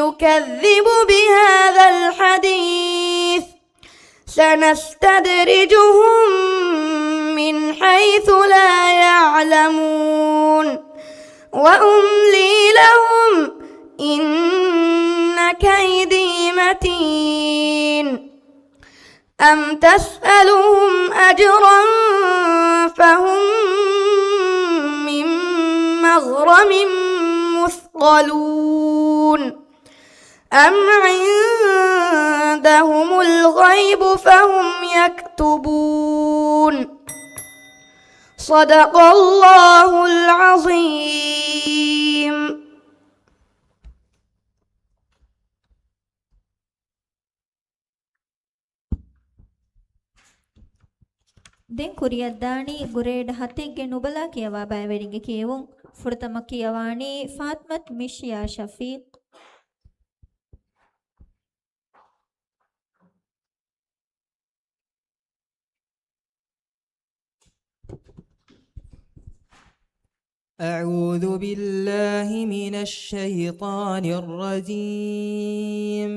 يكذب بهذا الحديث سنستدرجهم من حيث لا يعلمون وأملي لهم إن كيدي متين أم تسألهم أجرا فهم من مغرم مثقلون أم عندهم الغيب فهم يكتبون صدق الله العظيم. ದೆನ್ ಕುರಿಯದ್ದಾಣಿ ಗುರೇಡ್ ಹತ್ತಿಗೆ ನುಬಲಾ ಕಿಯವಾ ಬಾಯವೆರಿಗೆ ಕಿಯವುಂ ಫುರ್ತಮ ಕಿಯವಾಣಿ ಫಾತ್ಮತ್ ಮಿಶಿಯಾ ಶಫೀಕ್. أعوذ بالله من الشيطان الرجيم.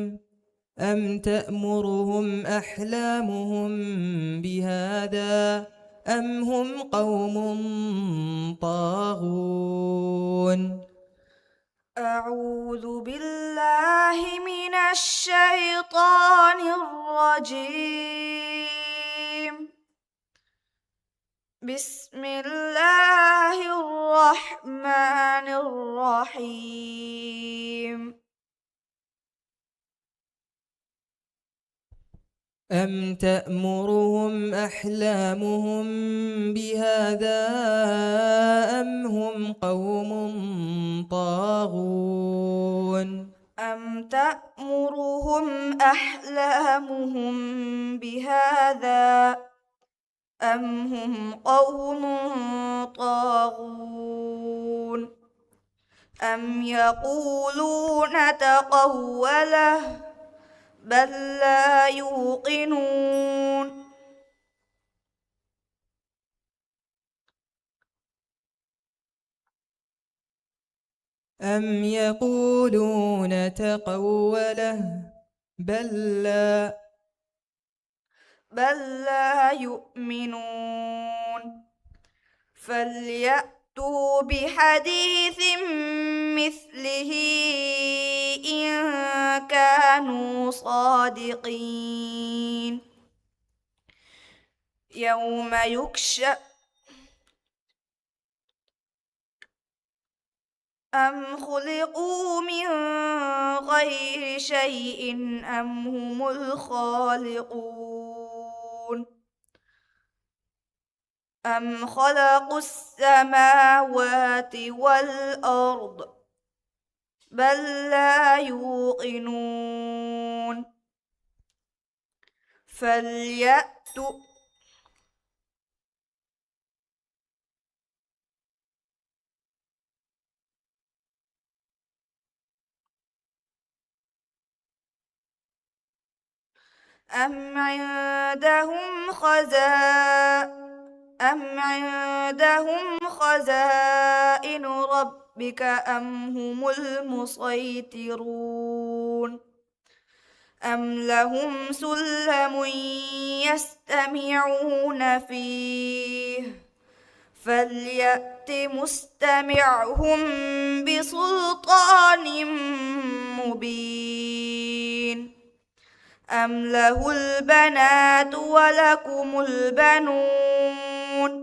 أم تأمرهم أحلامهم بهذا أم هم قوم طاغون. أعوذ بالله من الشيطان الرجيم. بسم الله الرحمن الرحيم. أم تأمرهم أحلامهم بهذا أم هم قوم طاغون. أم تأمرهم أحلامهم بهذا أم هم قوم طاغون. أم يقولون تقوله بل لا يوقنون. أم يقولون تقوله بل لا يؤمنون. فليأتوا بحديث مثله إن كانوا صادقين. يوم يكشف أم خلقوا من غير شيء أم هم الخالقون. أم خلقوا السماوات والأرض بل لا يوقنون. فليأتوا أم عندهم خزائن ربك أم هم المسيطرون. أم لهم سلم يستمعون فيه فليأت مستمعهم بسلطان مبين. أم له البنات ولكم البنون.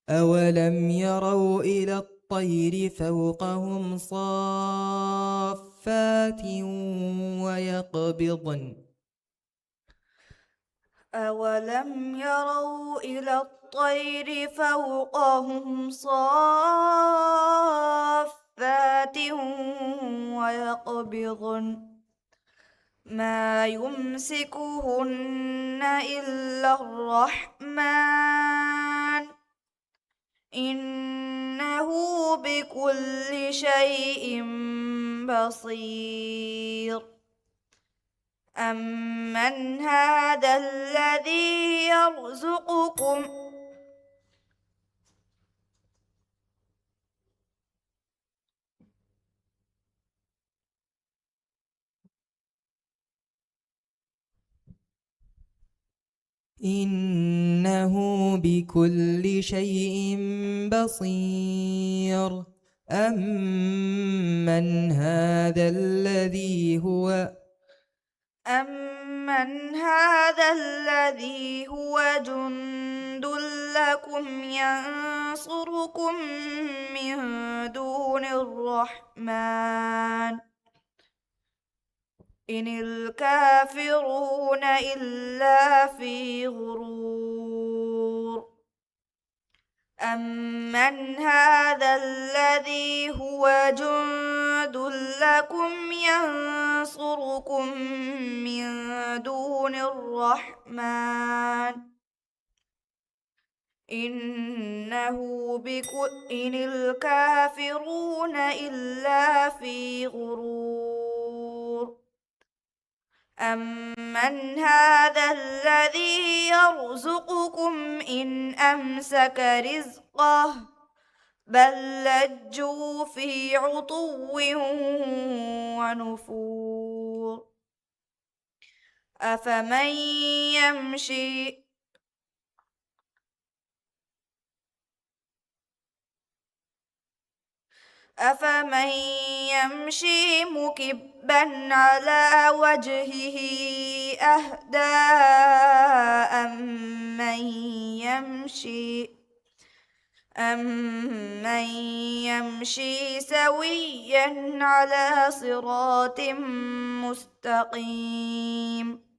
أولم يروا إلى الطير فوقهم صافات ويقبضن أولم يروا إلى الطير فوقهم صافات ويقبضن ما يمسكهن إلا الرحمن إنه بكل شيء بصير أمن هذا الذي يرزقكم إنه بكل شيء بصير أمن هذا الذي هو جند لكم ينصركم من دون الرحمن إن الكافرون إلا في غرور أمن هذا الذي هو جند لكم ينصركم من دون الرحمن إن الكافرون إلا في غرور أمن هذا الذي يرزقكم إن أمسك رزقه بل لجوا في عتو ونفور أفمن يمشي مكبا على وجهه أهدى أمن يمشي سويا على صراط مستقيم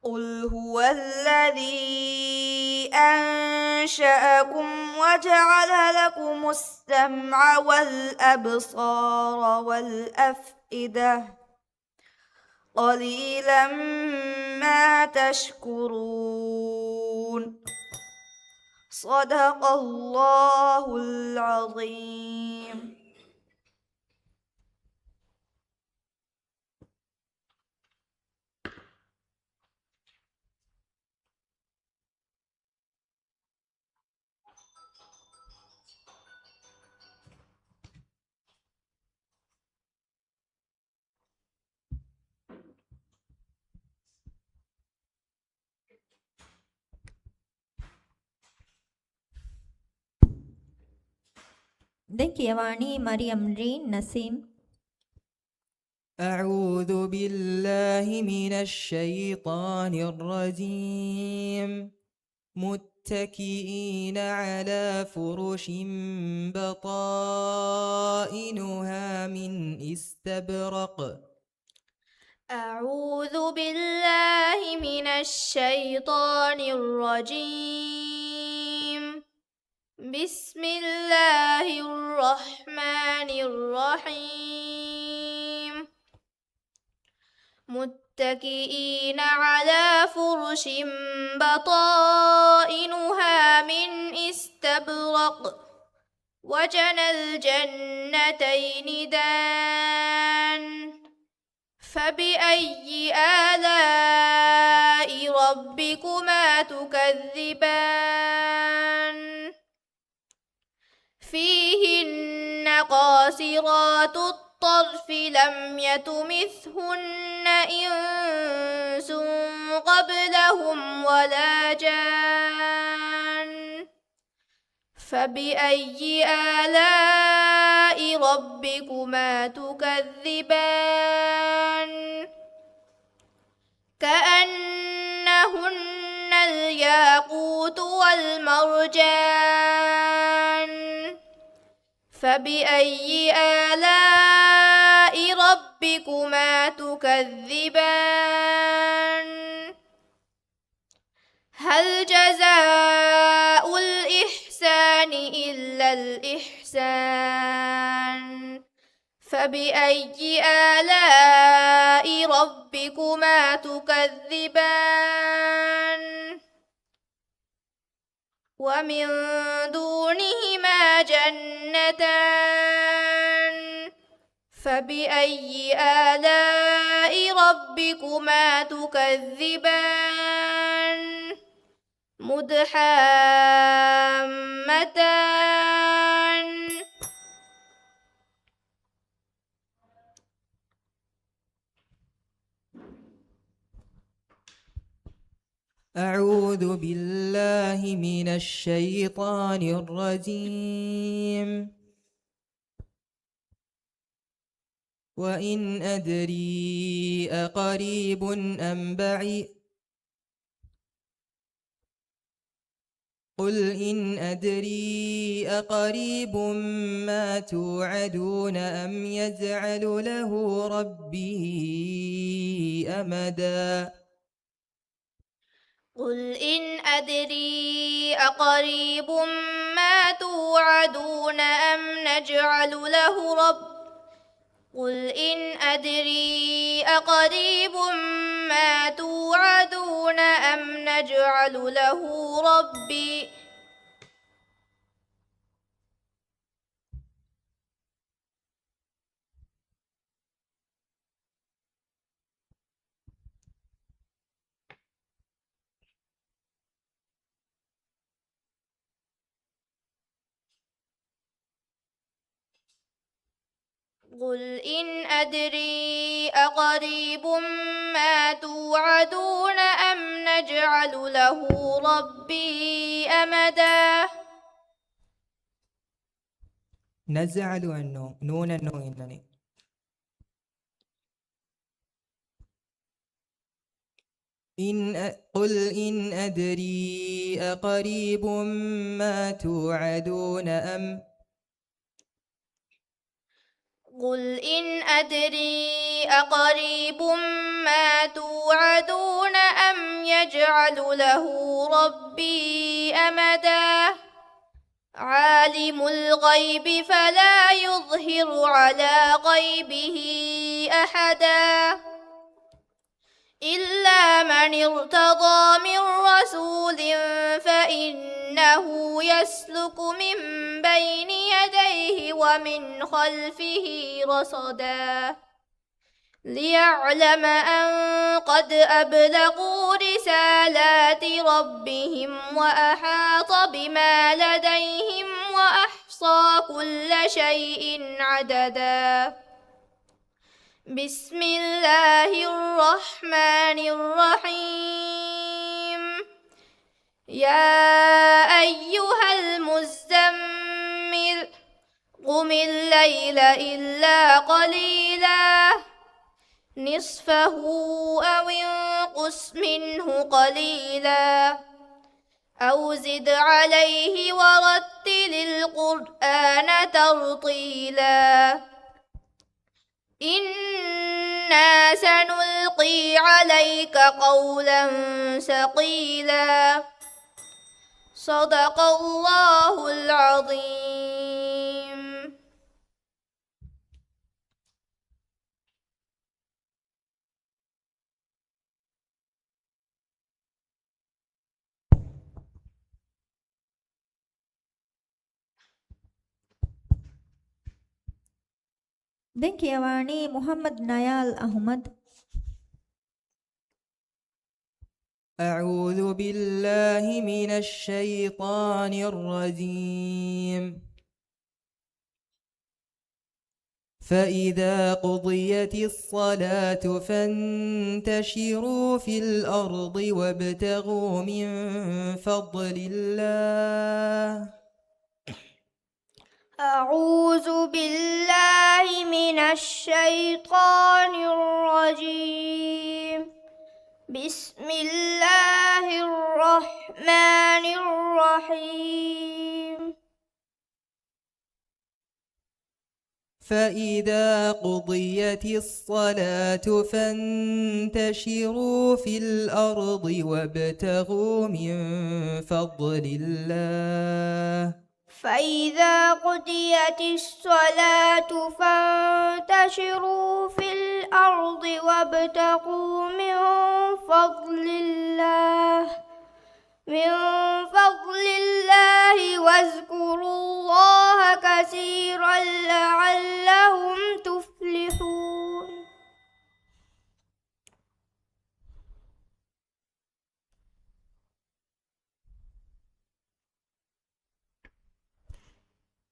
قل هو الذي أنشأكم وجعل لكم السمع والأبصار والأفئدة قليلا ما تشكرون صدق الله العظيم. දැන් කියවානි මරියම් රීන් නසීම්. أعوذ بالله من الشيطان الرجيم متكئين على فرش بطائنها من استبرق أعوذ بالله من الشيطان الرجيم بسم الله الرحمن الرحيم متكئين على فرش بطائنها من استبرق وجنى الجنتين دان فبأي آلاء ربكما تكذبان فيهن قاصرات الطرف لم يطمثهن إنس قبلهم ولا جان فبأي آلاء ربكما تكذبان كأنهن الياقوت والمرجان فبأي آلاء ربكما تكذبان هل جزاء الإحسان إلا الإحسان فبأي آلاء ربكما تكذبان ومن دونهما جنتان فبأي آلاء ربكما تكذبان مدحامتان أعوذ بالله من الشيطان الرجيم وإن أدري أقريب أم بعيد قل إن أدري أقريب ما توعدون أم يجعل له ربي أمدا قل إن أدري أقريب ما توعدون أم نجعل له قل إن أدري أقريب ما توعدون أم نجعل له ربي قل إن أدري أقريب ما توعدون أم نجعل له ربي أمدا نزعل أنه نون أنه إنني قل إن أدري أقريب ما توعدون أم قل إن أدري أقريب ما توعدون أم يجعل له ربي أمدا عالم الغيب فلا يظهر على غيبه أحدا إلا من ارتضى من رسول فإنه يسلك من بين يديه ومن خلفه رصدا ليعلم أن قد أبلغوا رسالات ربهم وأحاط بما لديهم وأحصى كل شيء عددا بسم الله الرحمن الرحيم يا أيها المزمل قم الليل إلا قليلا نصفه أو انقص منه قليلا أو زد عليه ورتل القرآن ترتيلا إنا سنلقي عليك قولا ثقيلا صدق الله العظيم. දැන් කියවන්නේ මුහම්මද් නයාල් අහමද්. أعوذ بالله من الشيطان الرجيم فإذا قضيت الصلاة فانتشروا في الأرض وابتغوا من فضل الله أعوذ بالله من الشيطان الرجيم بسم الله الرحمن الرحيم فإذا قضيت الصلاة فانتشروا في الأرض وابتغوا من فضل الله فإذا قضيت الصلاة فانتشروا في الأرض وابتغوا من فضل الله واذكروا الله كثيرا لعلهم تفلحون.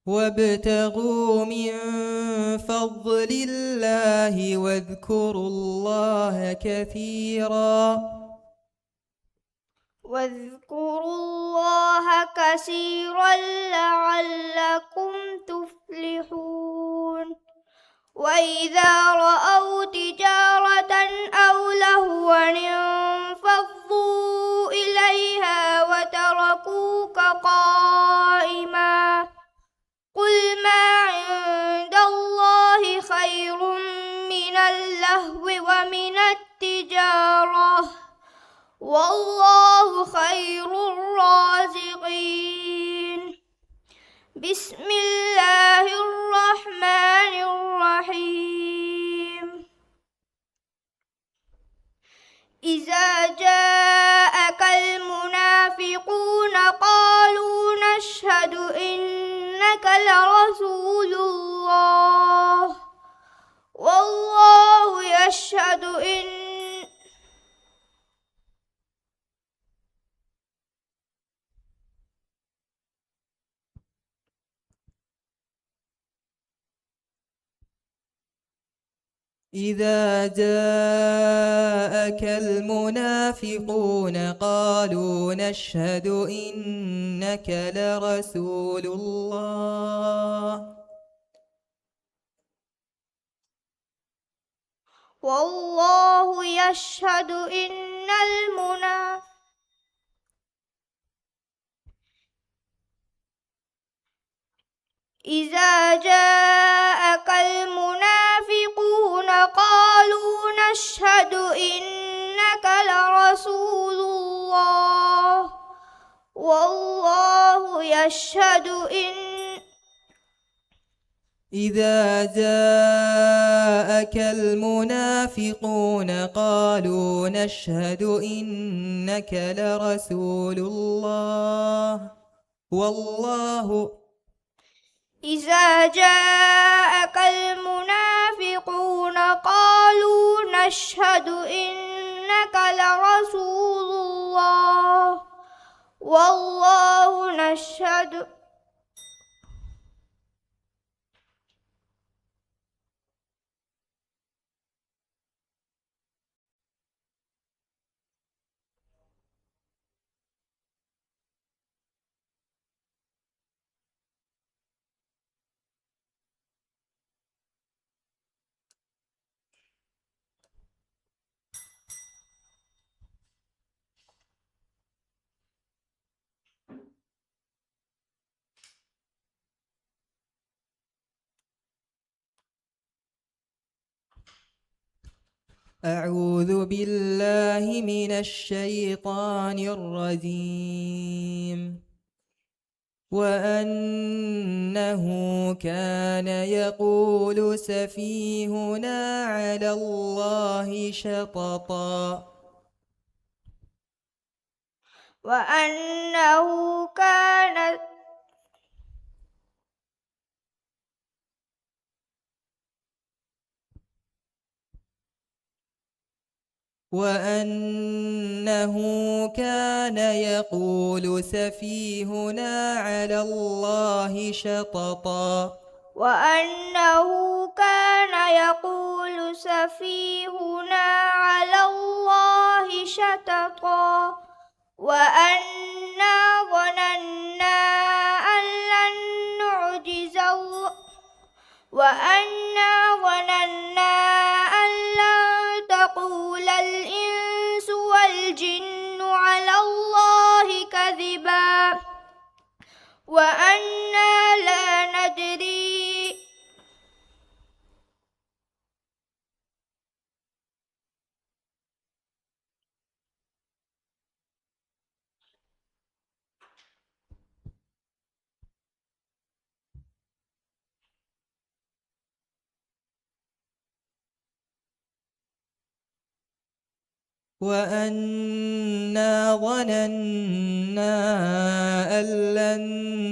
وابتغوا من فضل الله واذكروا الله كثيرا لعلكم تفلحون. وإذا رأوا تجارة أو لهوا انفضوا إليها وتركوك قائما قل ما عند الله خير من اللهو ومن التجارة والله خير الرازقين. بسم الله الرحمن الرحيم. إذا جاءك المنافقون قالوا نشهد إنك لرسول الله والله يشهد إذا جاءك المنافقون قالوا نشهد إنك لرسول الله والله يشهد إن المنافقين إذا جاءك المنافقون قالوا نشهد إنك لرسول الله والله يشهد إذا جاءك المنافقون قالوا نشهد إنك لرسول الله والله إذا جاءك المنافقون قالوا نشهد إنك لرسول الله والله نشهد أعوذ بالله من الشيطان الرجيم وأنه كان يقول سفيهنا على الله شططا وأنه كان يقول سفيهنا على الله شططا وأنه كان يقول سفيهنا على الله شططا وأنا ظننا أن لن نعجز الله تقول الإنس والجن على الله كذبا وأنا لا ندري وأنا ظننا أن لن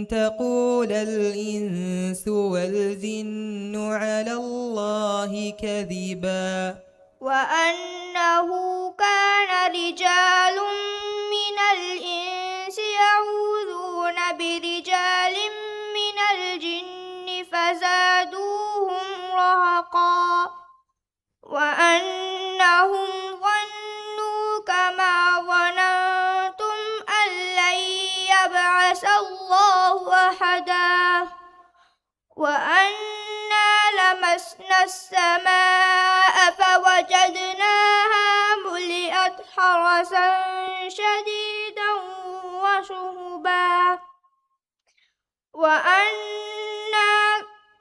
تقول الإنس والجن على الله كذبا وأنه كان رجال من الإنس يعوذون برجال من الجن فزادوهم رهقا وأنهم ظنوا كما ظننتم أن لن يبعث الله أحدا وأنا لمسنا السماء فوجدناها ملئت حرسا شديدا وشهبا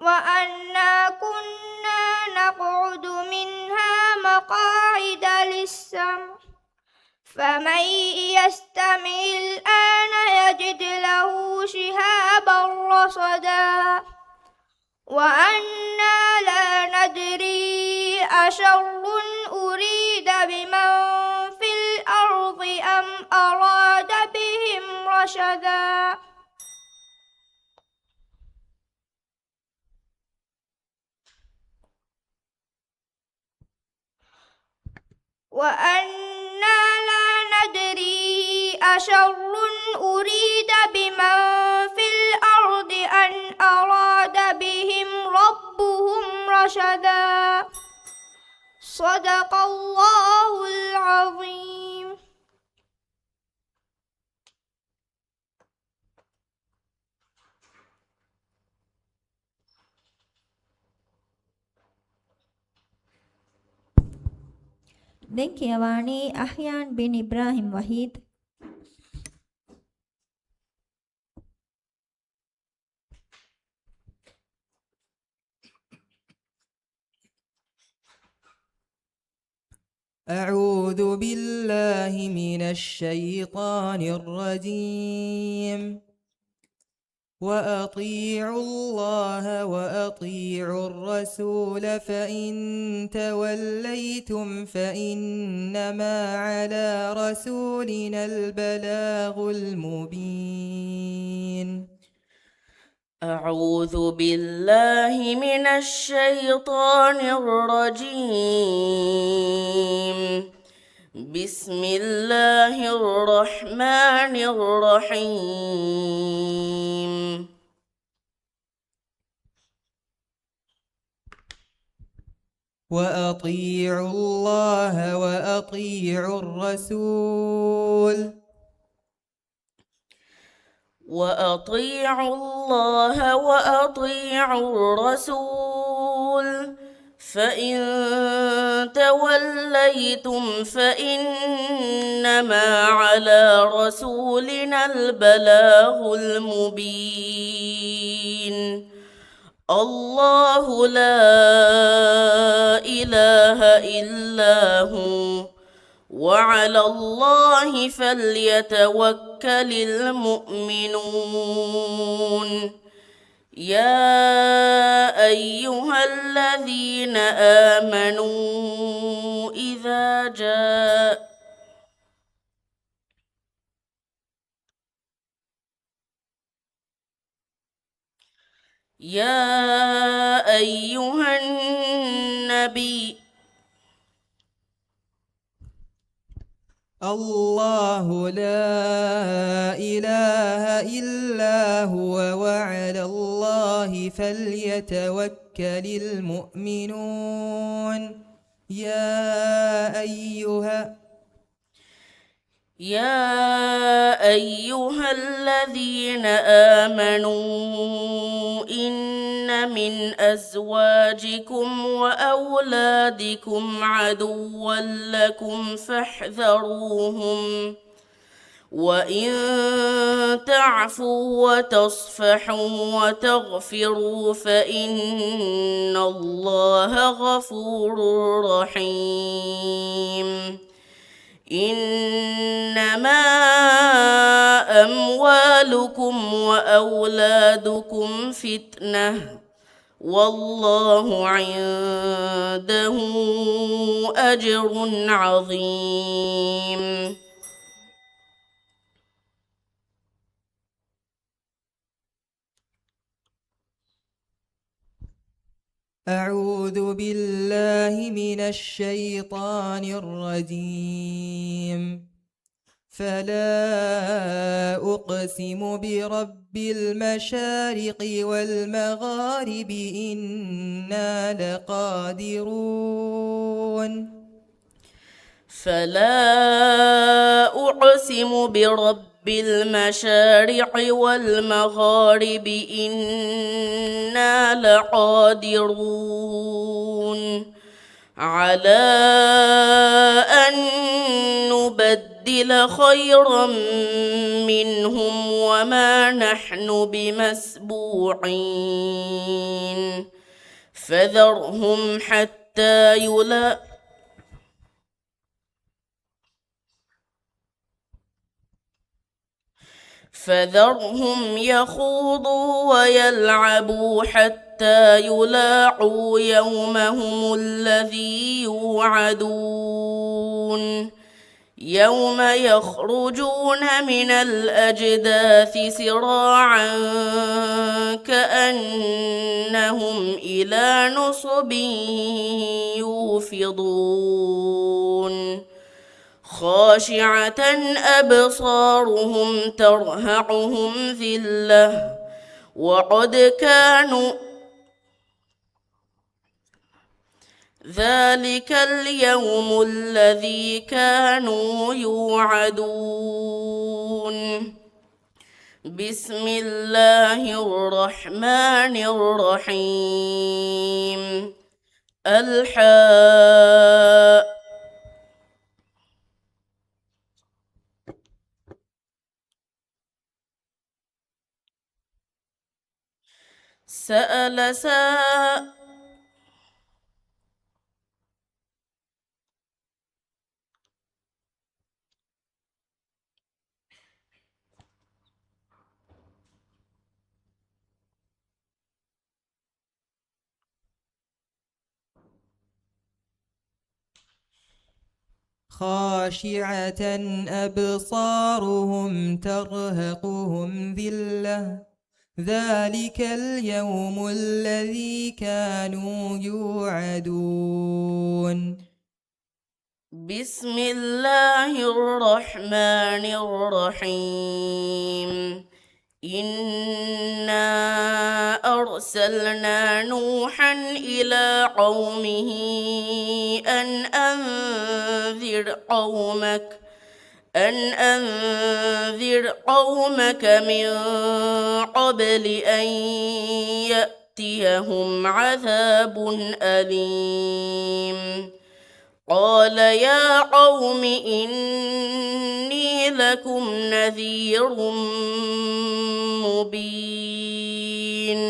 وأنا كنا نقعد منها مقاعد للسمع فمن يستمع الآن يجد له شهابا رصدا وأنا لا ندري أشر أريد بمن في الأرض أم أراد بهم رشدا وأنا لا ندري أشر أريد بمن في الأرض أن أراد بهم ربهم رشدا صدق الله العظيم. දැන් කියවානේ අහ්යාන් බින් ඉබ්‍රාහිම් වහීද්. أعوذ بالله من الشيطان الرجيم وأطيعوا الله وأطيعوا الرسول فإن توليتم فإنما على رسولنا البلاغ المبين أعوذ بالله من الشيطان الرجيم بسم الله الرحمن الرحيم وأطيعوا الله وأطيعوا الرسول وأطيعوا الله وأطيعوا الرسول فإن توليتم فإنما على رسولنا البلاغ المبين الله لا إله إلا هو وعلى الله فليتوكل المؤمنون يا أيها الذين آمنوا إذا جاء يا أيها النبي الله لا إله إلا هو وعلى الله فليتوكل المؤمنون يا أيها الذين آمنوا إن من أزواجكم وأولادكم عدوا لكم فاحذروهم وإن تعفوا وتصفحوا وتغفروا فإن الله غفور رحيم إنما أموالكم وأولادكم فتنة والله عنده أجر عظيم. أعوذ بالله من الشيطان الرجيم. فلا أقسم برب المشارق والمغارب إنا لقادرون. فلا أقسم برب المشارق والمغارب إنا لقادرون على أن نبدل خيرا منهم وما نحن بمسبوعين فذرهم حتى فذرهم يخوضوا ويلعبوا حتى يلاقوا يومهم الذي يوعدون يوم يخرجون من الأجداث سراعا كأنهم إلى نصب يوفضون خاشعة أبصارهم ترهقهم ذلة وقد كانوا ذلك اليوم الذي كانوا يوعدون. بسم الله الرحمن الرحيم. الحاقة سأل سائل خاشعة أبصارهم ترهقهم ذلة ذلك اليوم الذي كانوا يوعدون. بسم الله الرحمن الرحيم. إنا أرسلنا نوحا إلى قومه أن أنذر قومك من قبل أن يأتيهم عذاب أليم. قال يا قوم إني لكم نذير مبين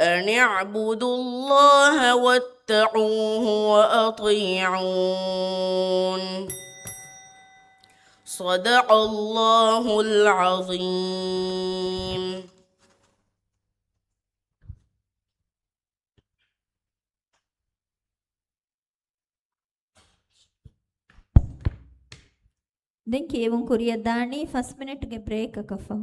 أن اعبدوا الله واتقوه وأطيعون. صدق الله العظيم. දැන් කියවුම් කුරියදානි 5 මිනිත්තුගේ බ්‍රේක් එකක් ෆා.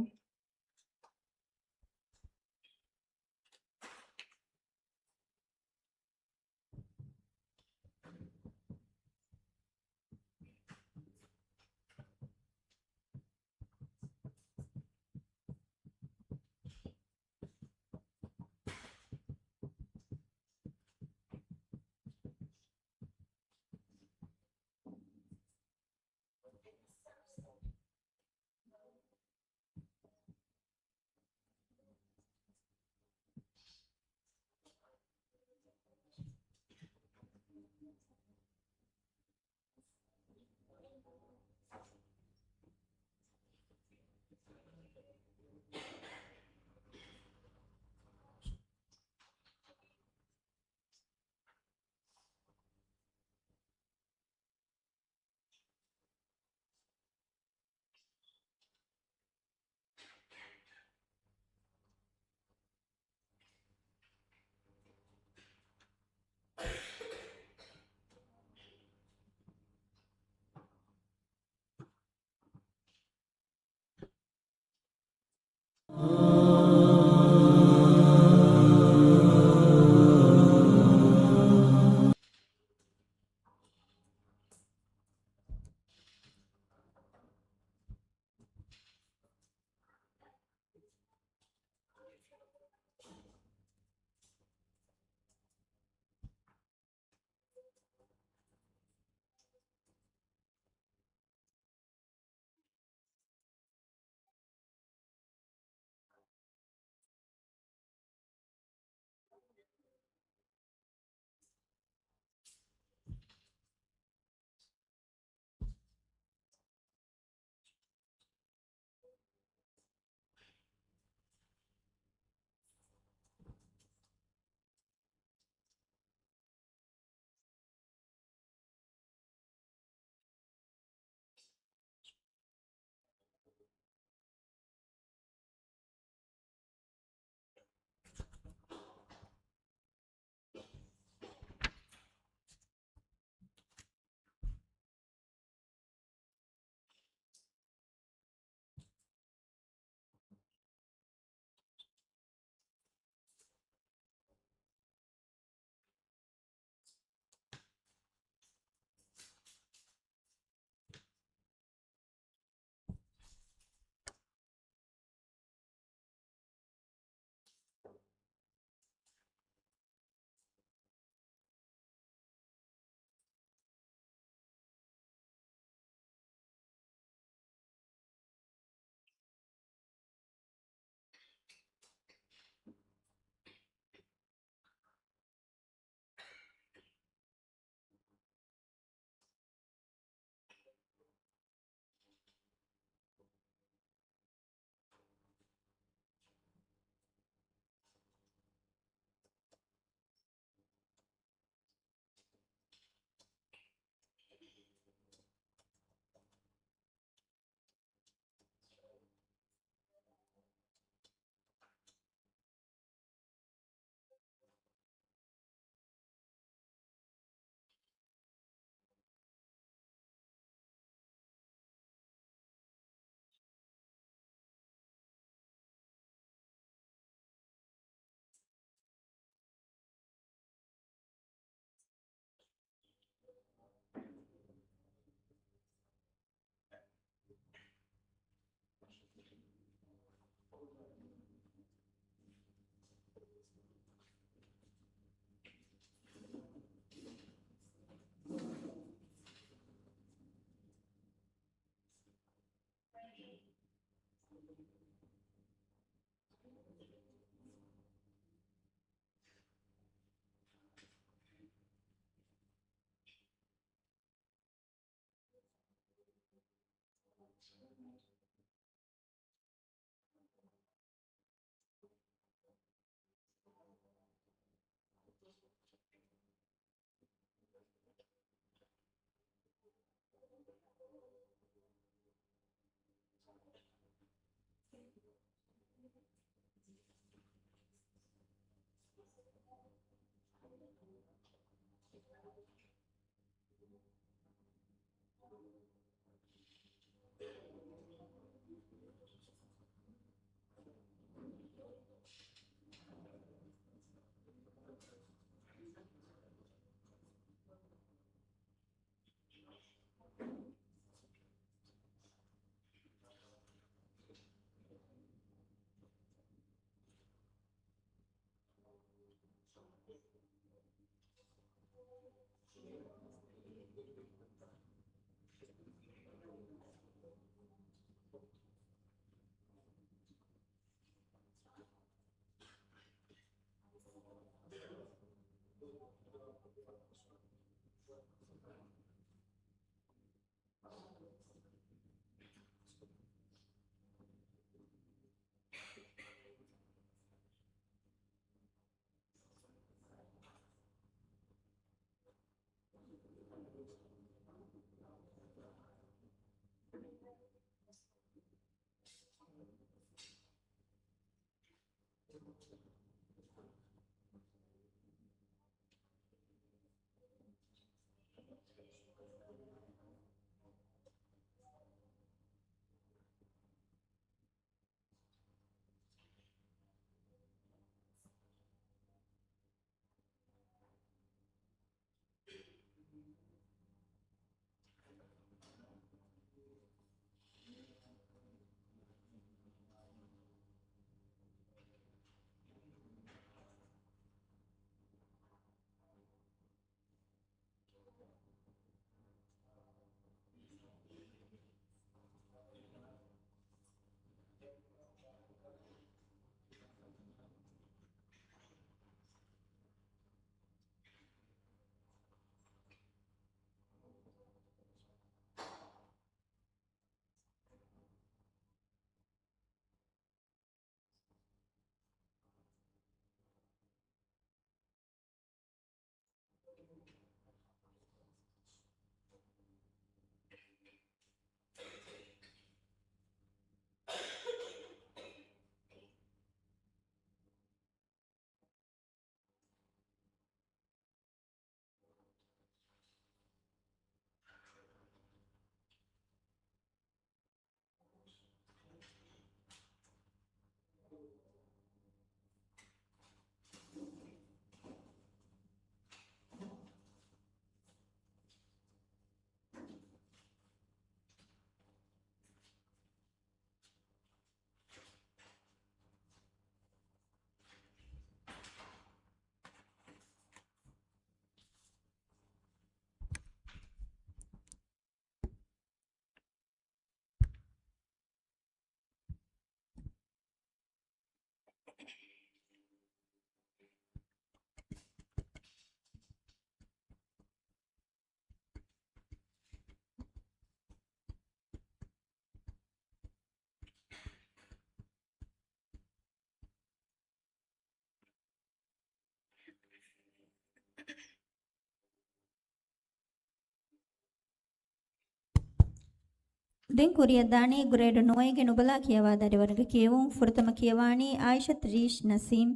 දෙන් කුරියදානී ගුරේඩු නොයගේ නුබලා කියවා දරිවරග කියවුම් ෆුරතම කියවානී ආයිෂත් රීෂ් නසීම්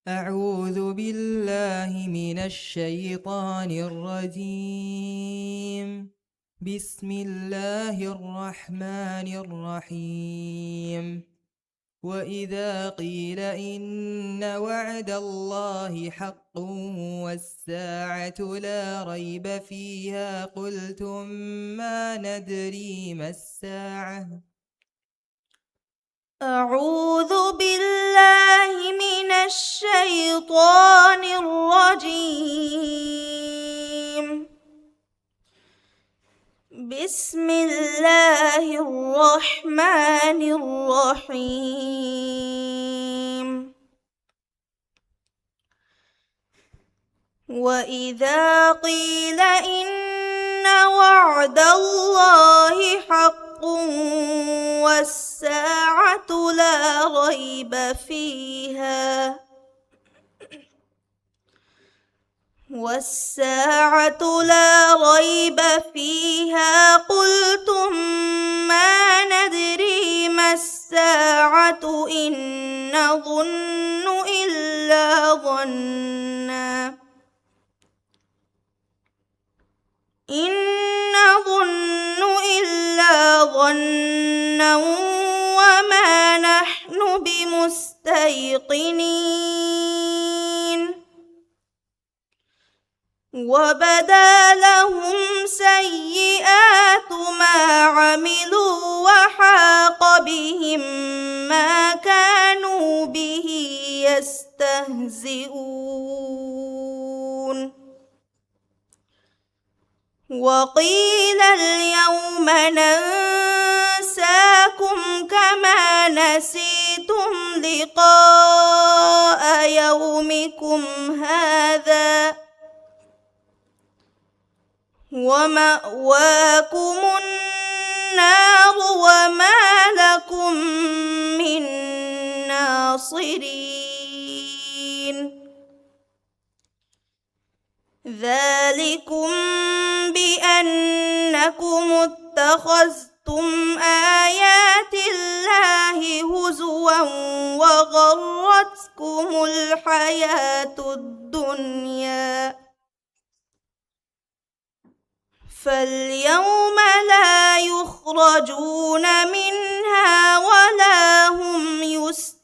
أعوذ بالله من الشيطان الرجيم بسم الله الرحمن الرحيم وإذا قيل إن وعد الله حق والساعة لا ريب فيها قلتم ما ندري ما الساعة أعوذ بالله من الشيطان الرجيم بسم الله الرحمن الرحيم وإذا قيل إن وعد الله حق والساعة لا ريب فيها قلتم ما ندري ما الساعة إن نظن إلا ظنا إن نظن إلا ظنا وما نحن بمستيقنين وبدا لهم سيئات ما عملوا وحاق بهم ما كانوا به يستهزئون وقيل اليوم ننساكم كما نسيتم لقاء يومكم هذا ومأواكم النار وما لكم من ناصرين ذلكم بأنكم اتخذتم آيات الله هزوا وغرتكم الحياة الدنيا فاليوم لا يخرجون منها ولا هم يستعتبون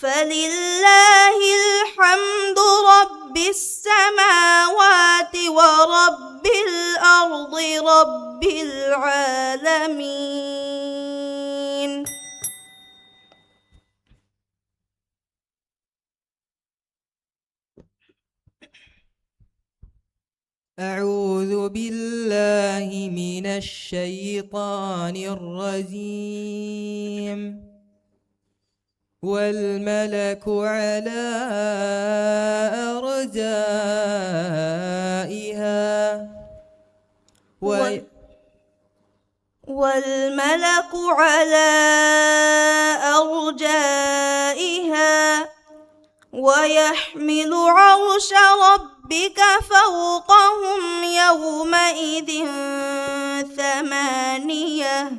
فلله الحمد رب السماوات ورب الأرض رب العالمين. أعوذ بالله من الشيطان الرجيم والملك على أرجائها والملك على أرجائها ويحمل عرش ربك فوقهم يومئذ ثمانية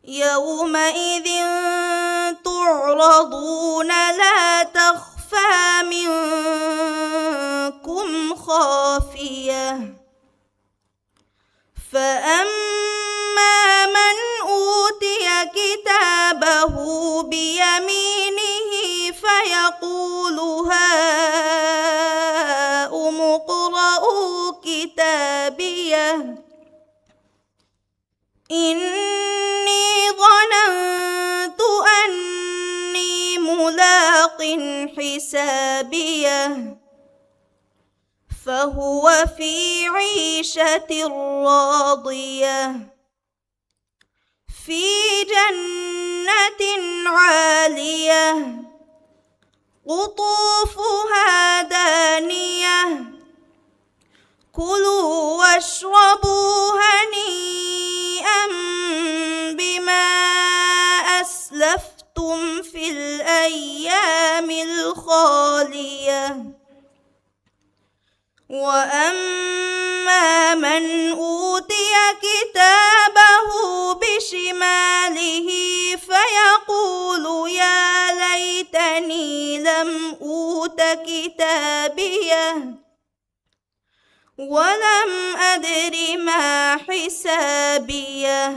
يومئذ تعرضون لا تخفى منكم خافية فأما من أوتي كتابه بيمينه فيقول هاؤم اقرءوا كتابيه إني ظننت أني ملاق حسابيه فهو في عيشة راضية في جنة عالية قطوفها دانية كلوا واشربوا هنيئا بما أسلفتم في الأيام الخالية وأما من أوتي كتابه بشماله فيقول يا ليتني لم أوت كتابيه ولم أدر ما حسابيه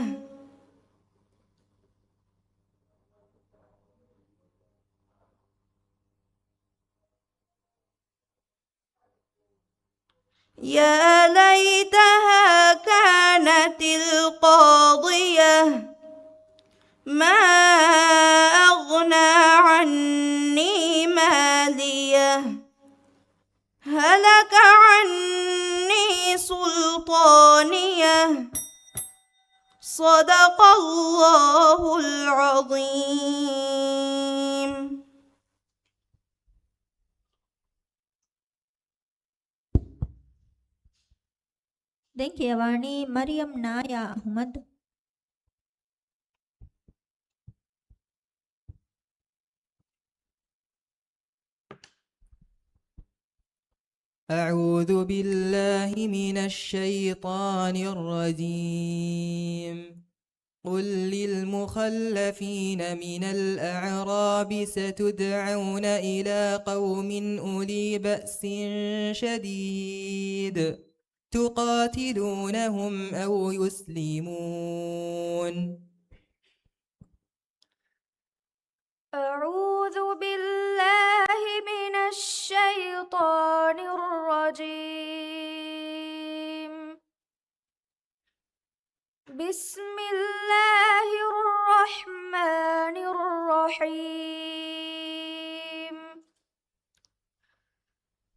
يا ليتها كانت القاضية ما أغنى عني ماليه هلك عني سلطانيه صدق الله العظيم. දැන් කියවන්නේ මරියම් නායා අහ්මද්. أعوذ بالله من الشيطان الرجيم قل للمخلفين من الأعراب ستدعون إلى قوم أولي بأس شديد تقاتلونهم أو يسلمون. أعوذ بالله من الشيطان الرجيم. بسم الله الرحمن الرحيم.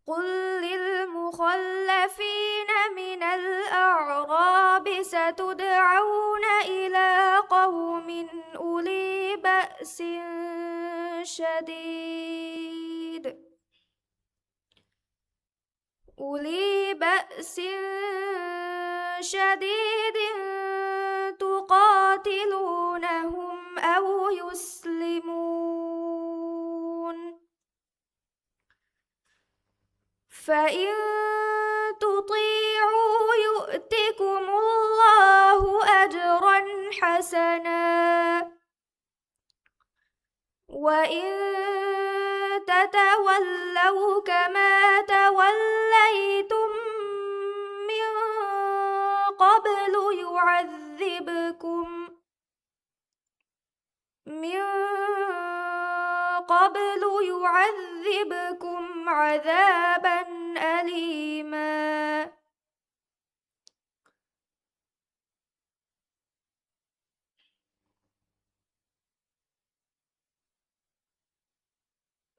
قل للمخلفين من الأعراب ستدعون إلى قوم أولي بأس شديد تقاتلونهم أو يسلمون. فإن تطيعوا يؤتكم الله أجرا حسنا، وإن تتولوا كما توليتم من قبل يعذبكم عذابا أليما.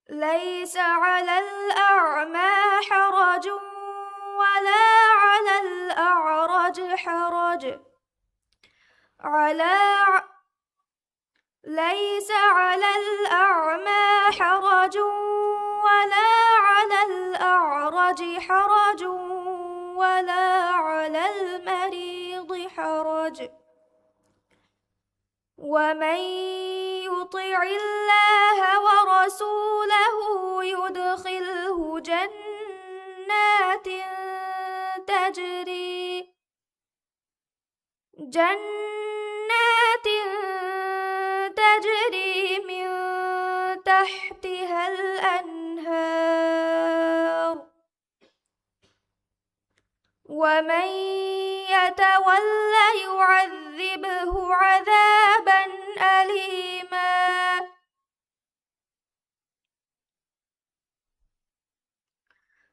ليس على الأعمى حرج ولا على الأعرج حرج ليس على الأعمى حرج ولا على الأعرج حرج ولا على المريض حرج، ومن يطع الله ورسوله يدخله جنات تجري من تحتها الأنهار، ومن يتول يعذبه عذابا أليما.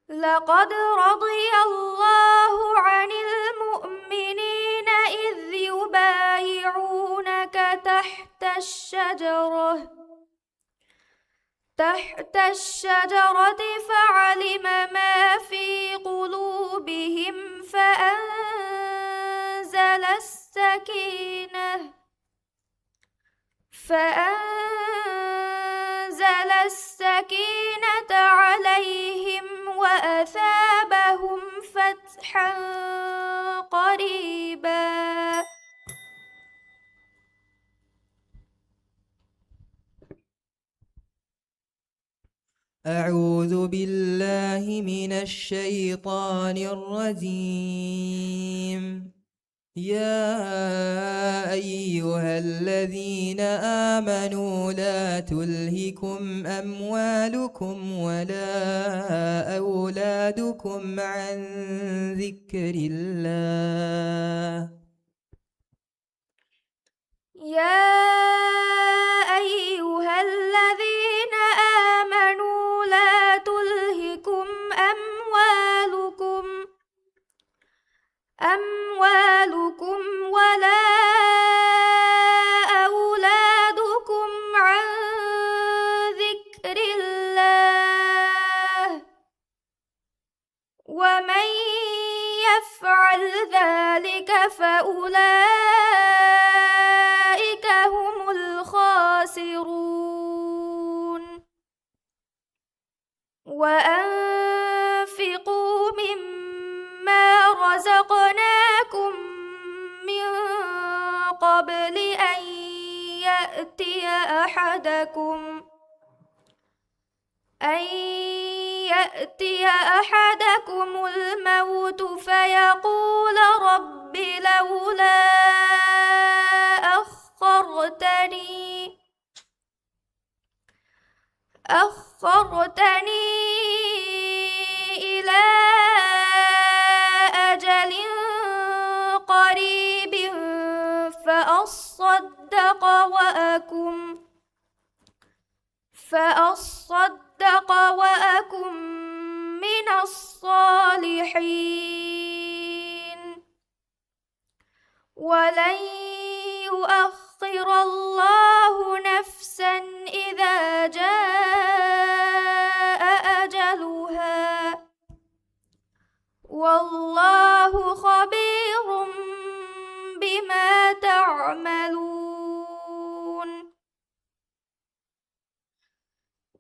لقد رضي الله عن المؤمنين إذ يبايعونك تحت الشجرة فعلم ما في قلوبهم فأنزل السكينة عليهم وأثابهم فتحا قريبا. أعوذ بالله من الشيطان الرجيم. يا أيها الذين آمنوا لا تلهكم أموالكم ولا أولادكم عن ذكر الله. يا أيها الذين آمنوا لا تلهكم أموالكم ولا أولادكم عن ذكر الله، ومن يفعل ذلك فأولئك هم الخاسرون. وأنفقوا مما رزقناكم من قبل أن يأتي أحدكم الموت فيقول رب لولا أخرتني إلى أجل قريب فأصدق وأكن من الصالحين ولن يؤخر الله نفسا إذا جاء أجلها والله خبير بما تعملون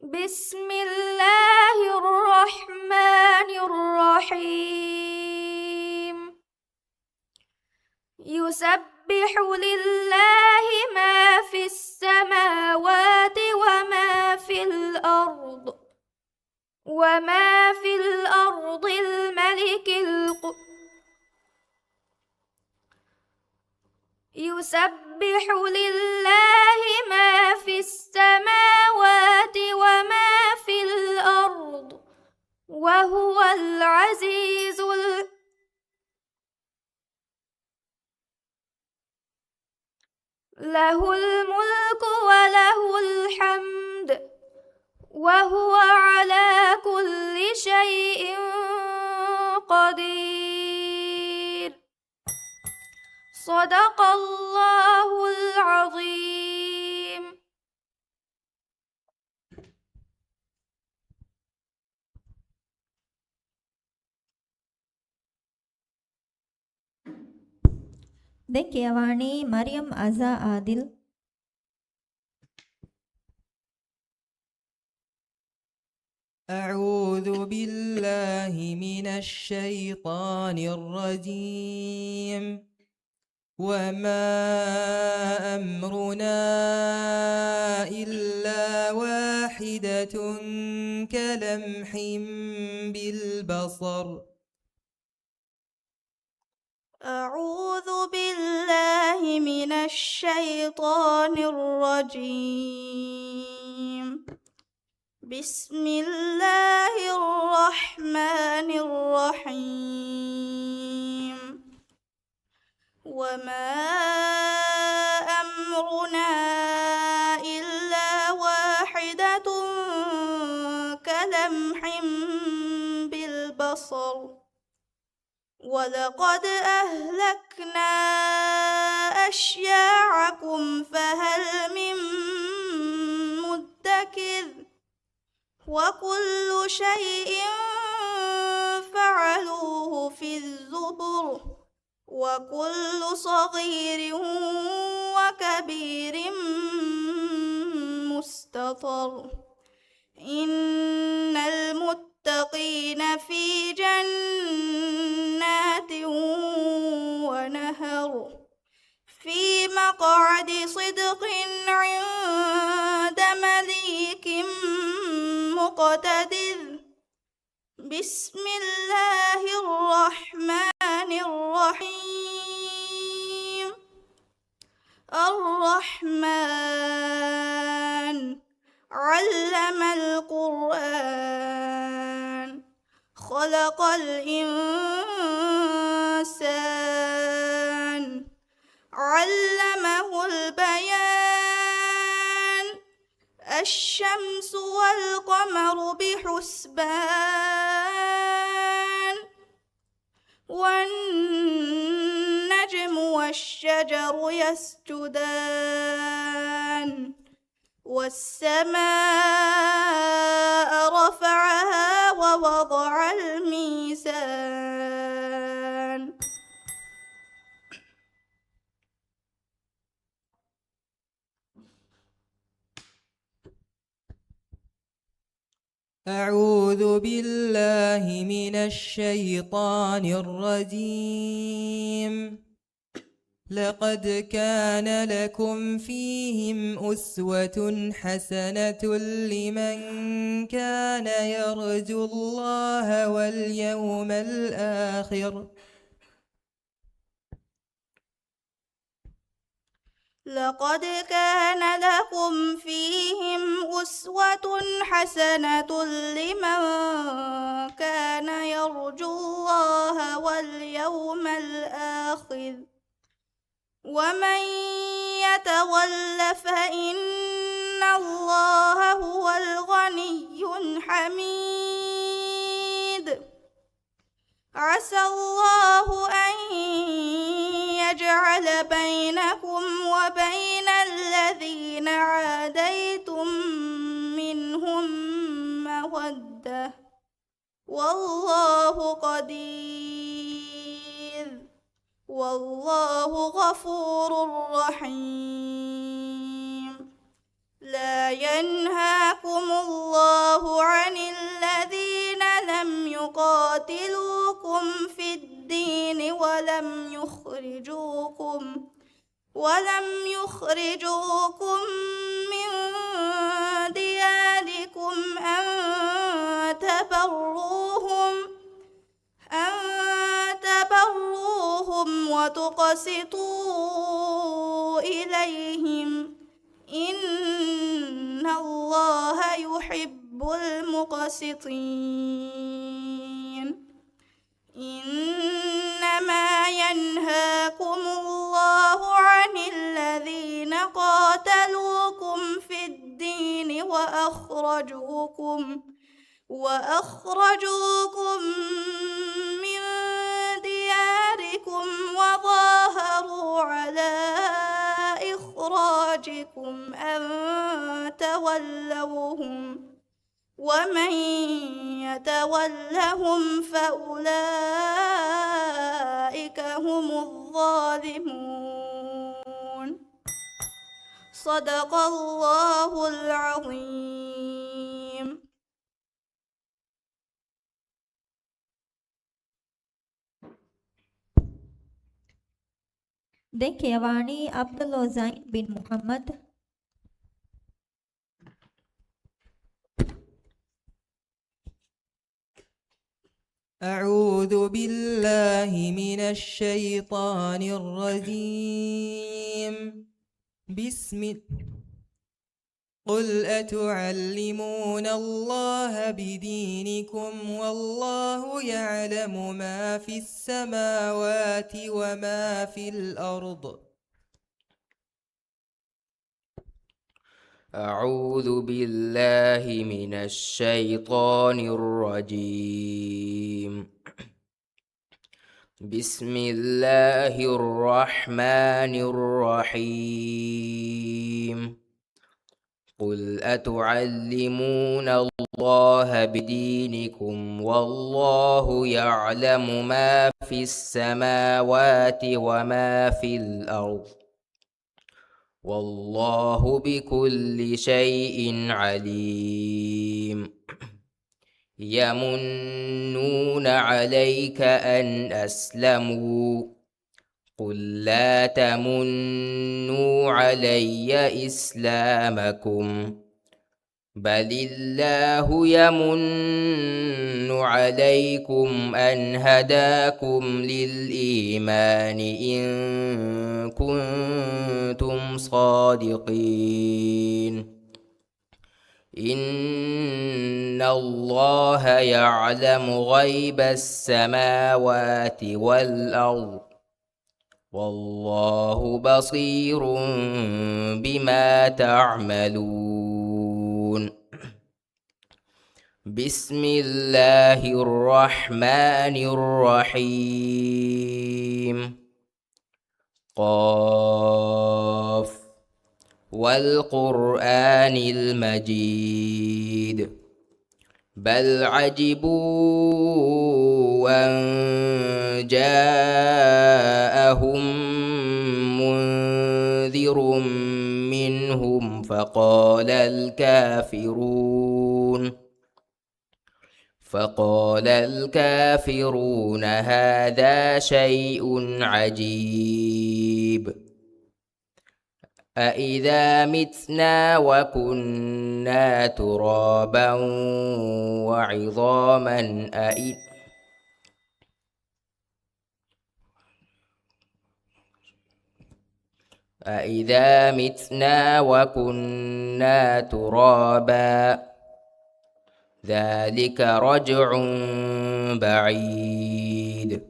بسم الله الرحمن الرحيم يسبح لله ما في السماوات وما في الأرض الملك يسبح لله ما في السماوات وما في الأرض وهو العزيز له الملك وله الحمد وهو على كل شيء قدير صدق الله العظيم. දැන් කියවන්නේ මරියම් අසා ආදිල්. أعوذ بالله من الشيطان الرجيم وما أمرنا إلا واحدة كلمح بالبصر. أعوذ بالله من الشيطان الرجيم. بسم الله الرحمن الرحيم. وما أمرنا إلا واحدة كلمح بالبصر ولقد أهلكنا أشياعكم فهل من مدكر وكل شيء فعلوه في الزبر وكل صغير وكبير مستطر. إن المتقين في جنات ونهر في مقعد صدق عند مليك مقتدر. بسم الله الرحمن الرحيم. الرحمن علم القرآن خلق الإنسان علمه البيان. الشمس والقمر بحسبان والنجم والشجر يسجدان والسماء رفعها ووضع الميزان. أعوذ بالله من الشيطان الرجيم. لقد كان لكم فيهم أسوة حسنة لمن كان يرجو الله واليوم الآخر. لقد كان لكم فيهم أسوة حسنة لمن كان يرجو الله واليوم الآخر ومن يتول فإن الله هو الغني الحميد عسى الله أن يجعل بينكم وبين الذين عاديتم منهم مودة والله قدير والله غفور رحيم لا ينهاكم الله عن الذين لم يقاتلوكم في الدين ولم يخرجوكم من دياركم أن تبروهم وتقسطوا إليهم إن الله يحب المقسطين إنما ينهاكم الله عن الذين قاتلوكم في الدين وأخرجوكم من دياركم وظاهروا على إخراجكم أن تولوهم ومن يتولهم فأولئك هم الظالمون صدق الله العظيم. දැන් කියවානි අබ්දුල්ලා සයින් බින් මුහම්මද්. أعوذ بالله من الشيطان الرجيم قل أتعلمون الله بدينكم والله يعلم ما في السماوات وما في الأرض. أعوذ بالله من الشيطان الرجيم بسم الله الرحمن الرحيم قل أتعلمون الله بدينكم والله يعلم ما في السماوات وما في الأرض والله بكل شيء عليم يمنون عليك أن أسلموا قل لا تمنوا علي إسلامكم بل الله يمن عليكم أن هداكم للإيمان إن كنتم صادقين إن الله يعلم غيب السماوات والأرض والله بصير بما تعملون بسم الله الرحمن الرحيم قاف والقرآن المجيد بل عجبوا أن جاءهم منذر منهم فقال الكافرون هذا شيء عجيب أإذا متنا وكنا ترابا وعظاما أإذا متنا وكنا ترابا ذلك رجع بعيد.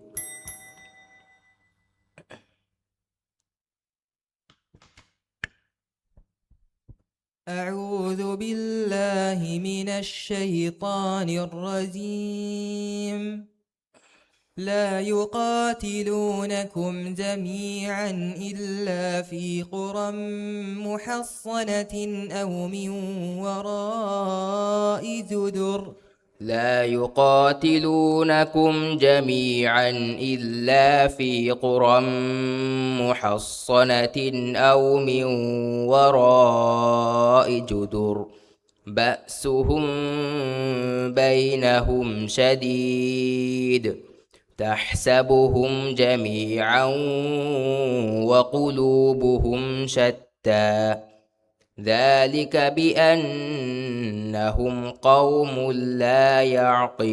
أعوذ بالله من الشيطان الرجيم. لا يقاتلونكم جميعا إلا في قرى محصنة أو من وراء جدر. لا يقاتلونكم جميعا إلا في قرى محصنة أو من وراء جدر بأسهم بينهم شديد تحسبهم جميعا وقلوبهم شتى ذلك بأنهم قوم لا يعقلون.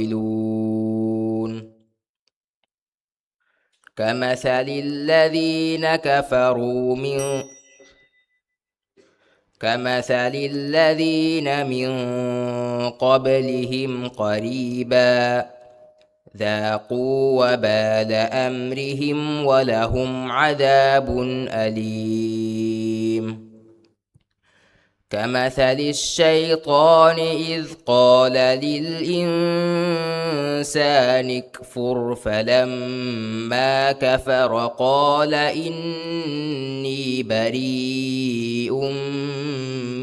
كمثل الذين من قبلهم قريبا ذاقوا وبال أمرهم ولهم عذاب أليم. كمثل الشيطان إذ قال للإنسان اكفر فلما كفر قال إني بريء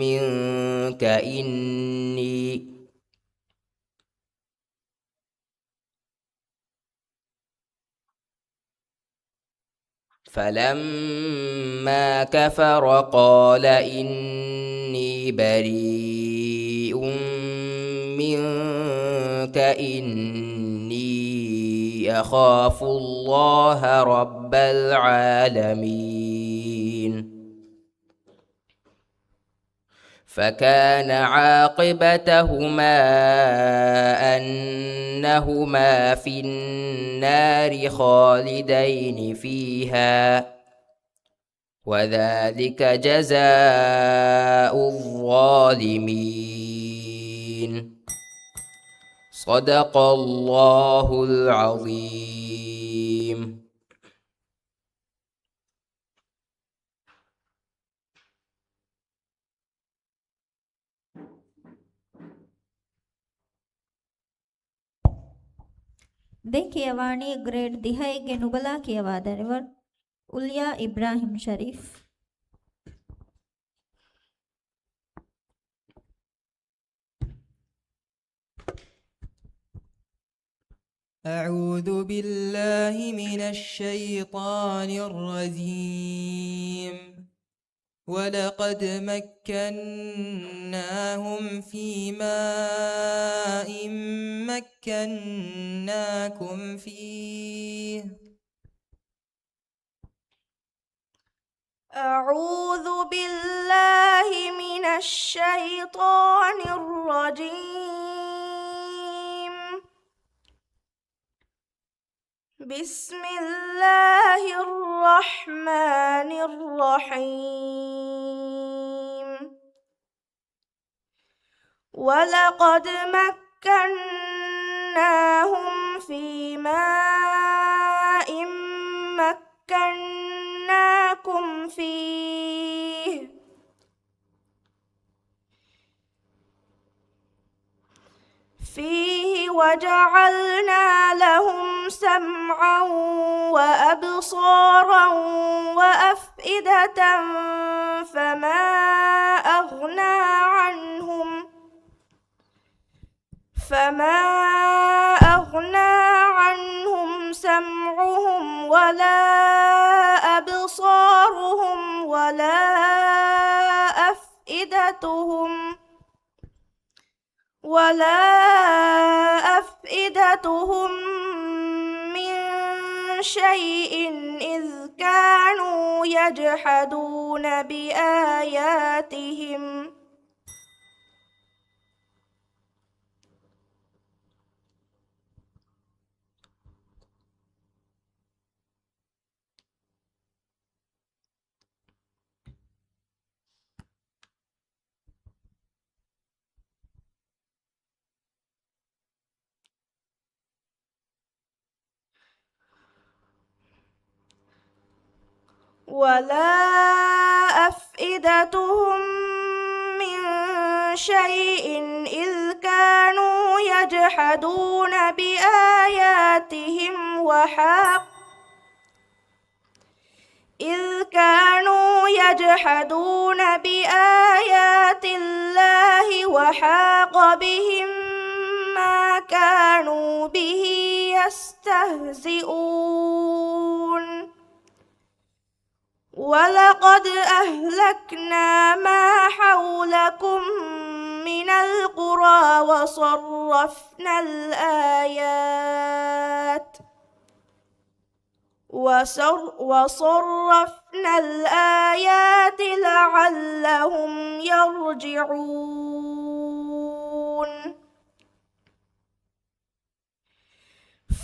منك فلما كفر قال إني بريء منك إني أخاف الله رب العالمين. فكان عاقبتهما أنهما في النار خالدين فيها وذلك جزاء الظالمين. صدق الله العظيم. දැන් කියවාණී ග්‍රේඩ් 10 ගේ නුබලා කියවා දරවර් උලියා ඉබ්‍රාහිම් ශරීෆ්. أعوذ بالله من الشيطان الرجيم. ولقد مكناهم في ماء مكناكم فيه. أعوذ بالله من الشيطان الرجيم. بسم الله الرحمن الرحيم. ولقد مكناهم في ماء مكناكم فيه وجعلنا لهم سمعا وأبصارا وأفئدة فما أغنى عنهم سمعهم ولا أبصارهم ولا أفئدتهم من شيء إذ كانوا يجحدون بآياتهم ولا أفئدتهم من شيء إذ كانوا يجحدون بآيات الله وحاق بهم ما كانوا به يستهزئون ولقد أهلكنا ما حولكم من القرى وصرفنا الآيات لعلهم يرجعون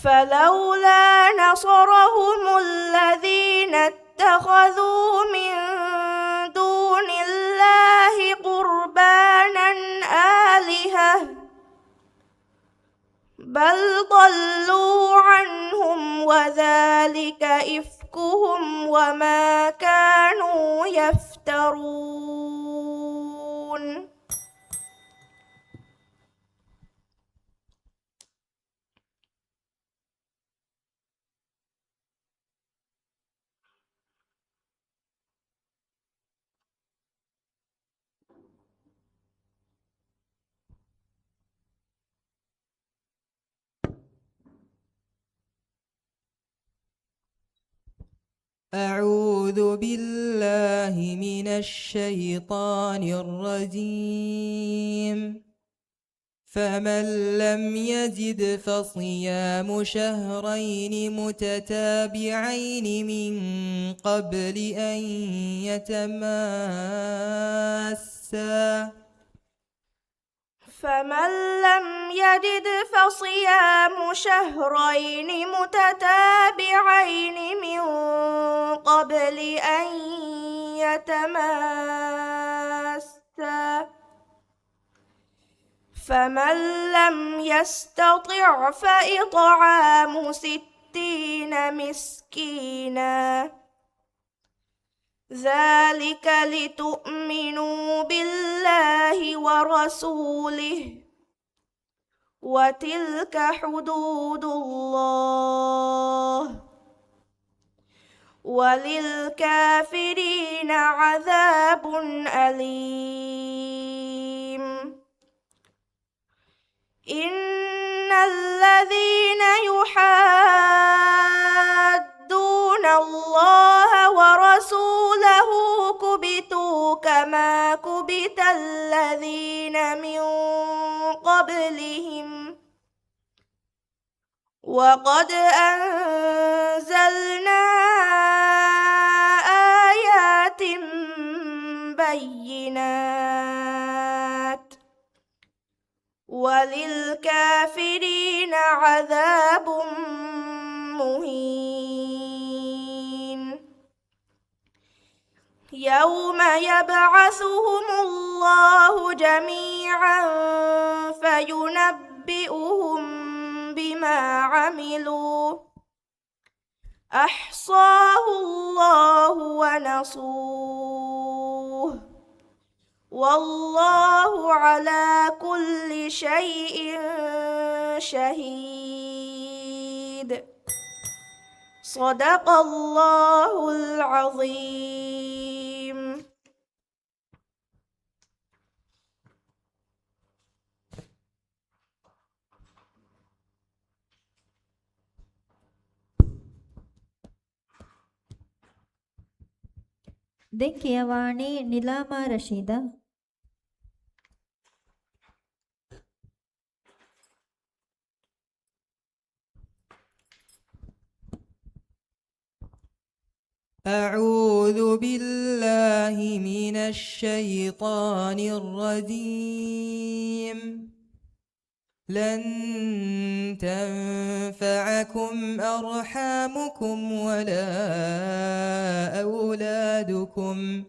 فلولا نصرهم الذين اتخذوا من دون الله قربانا آلهة بل ضلوا عنهم وذلك إفكهم وما كانوا يفترون. أعوذ بالله من الشيطان الرجيم. فمن لم يجد فصيام شهرين متتابعين من قبل أن يتماسا فمن لم يجد فصيام شهرين متتابعين من قبل أن يتماسا فمن لم يستطع فإطعام 60 مسكينا ذلك لتؤمنوا بالله ورسوله وتلك حدود الله وللكافرين عذاب أليم. إن الذين يحادون الله ورسوله كبتوا كما كبت الذين من قبلهم وقد أنزلنا آيات بينات وللكافرين عذاب مهين. يوم يبعثهم الله جميعا فينبئهم بما عملوا أحصاه الله ونسوه والله على كل شيء شهيد. صدق الله العظيم. දැන් කියවානේ නිලාමා රෂීදා. أعوذ بالله من الشيطان الرجيم. لن تنفعكم أرحامكم ولا أولادكم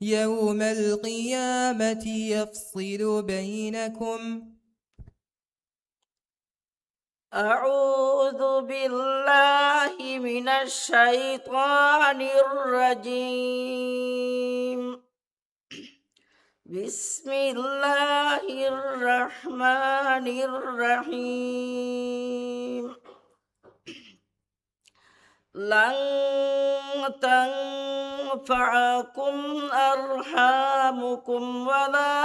يوم القيامة يفصل بينكم أعوذ بالله من الشيطان الرجيم. بسم الله الرحمن الرحيم. لن تنفعكم أرحامكم ولا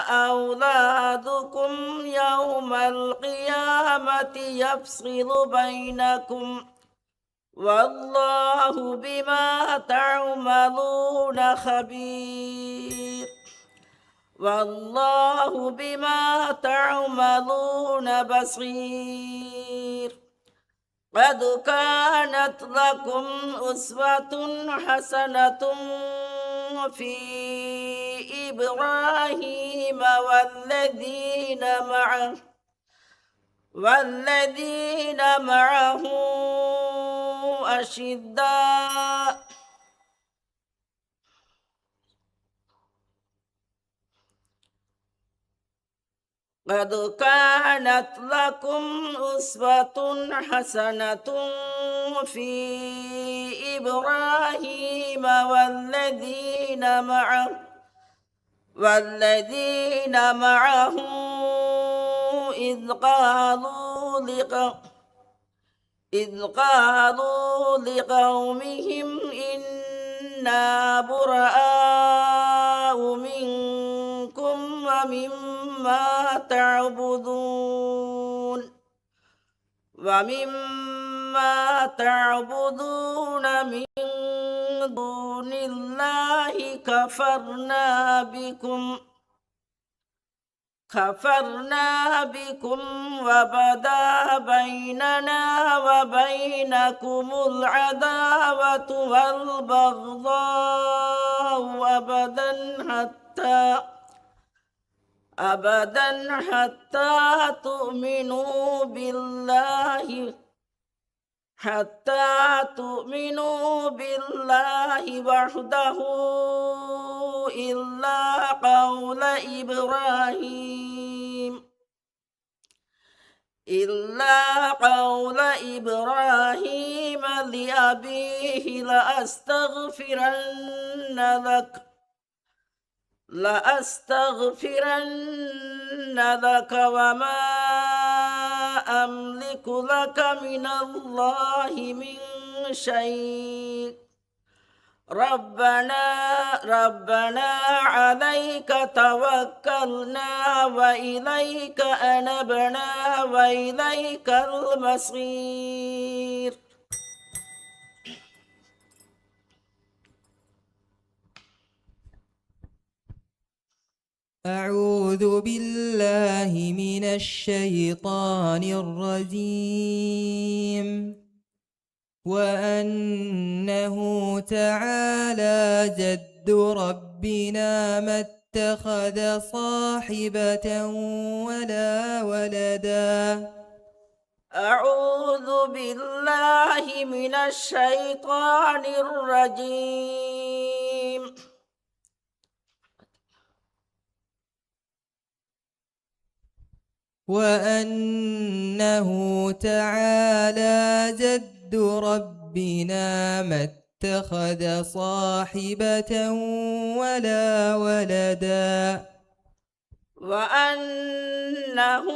أولادكم يوم القيامة يفصل بينكم والله بما تعملون خبير. والله بما تعملون بصير. قد كانت لكم أسوة حسنة في إبراهيم والذين معه أشداء قد كانت لكم أسوة حسنة في إبراهيم والذين معه إذ قالوا لقومهم إنا براء منكم ومما تعبدون من دون الله كفرنا بكم وبدا بيننا وبينكم العداوة والبغضاء أبدا حتى تؤمنوا بالله وحده إلا قول إبراهيم لأبيه لأستغفرن لك وما أملك لك من الله من شيء. ربنا عليك توكلنا وإليك أنبنا وإليك المصير. أعوذ بالله من الشيطان الرجيم. وأنه تعالى جد ربنا ما اتخذ صاحبة ولا ولدا. أعوذ بالله من الشيطان الرجيم. وأنه تعالى جد ربنا ما اتخذ صاحبة ولا ولدا. وأنه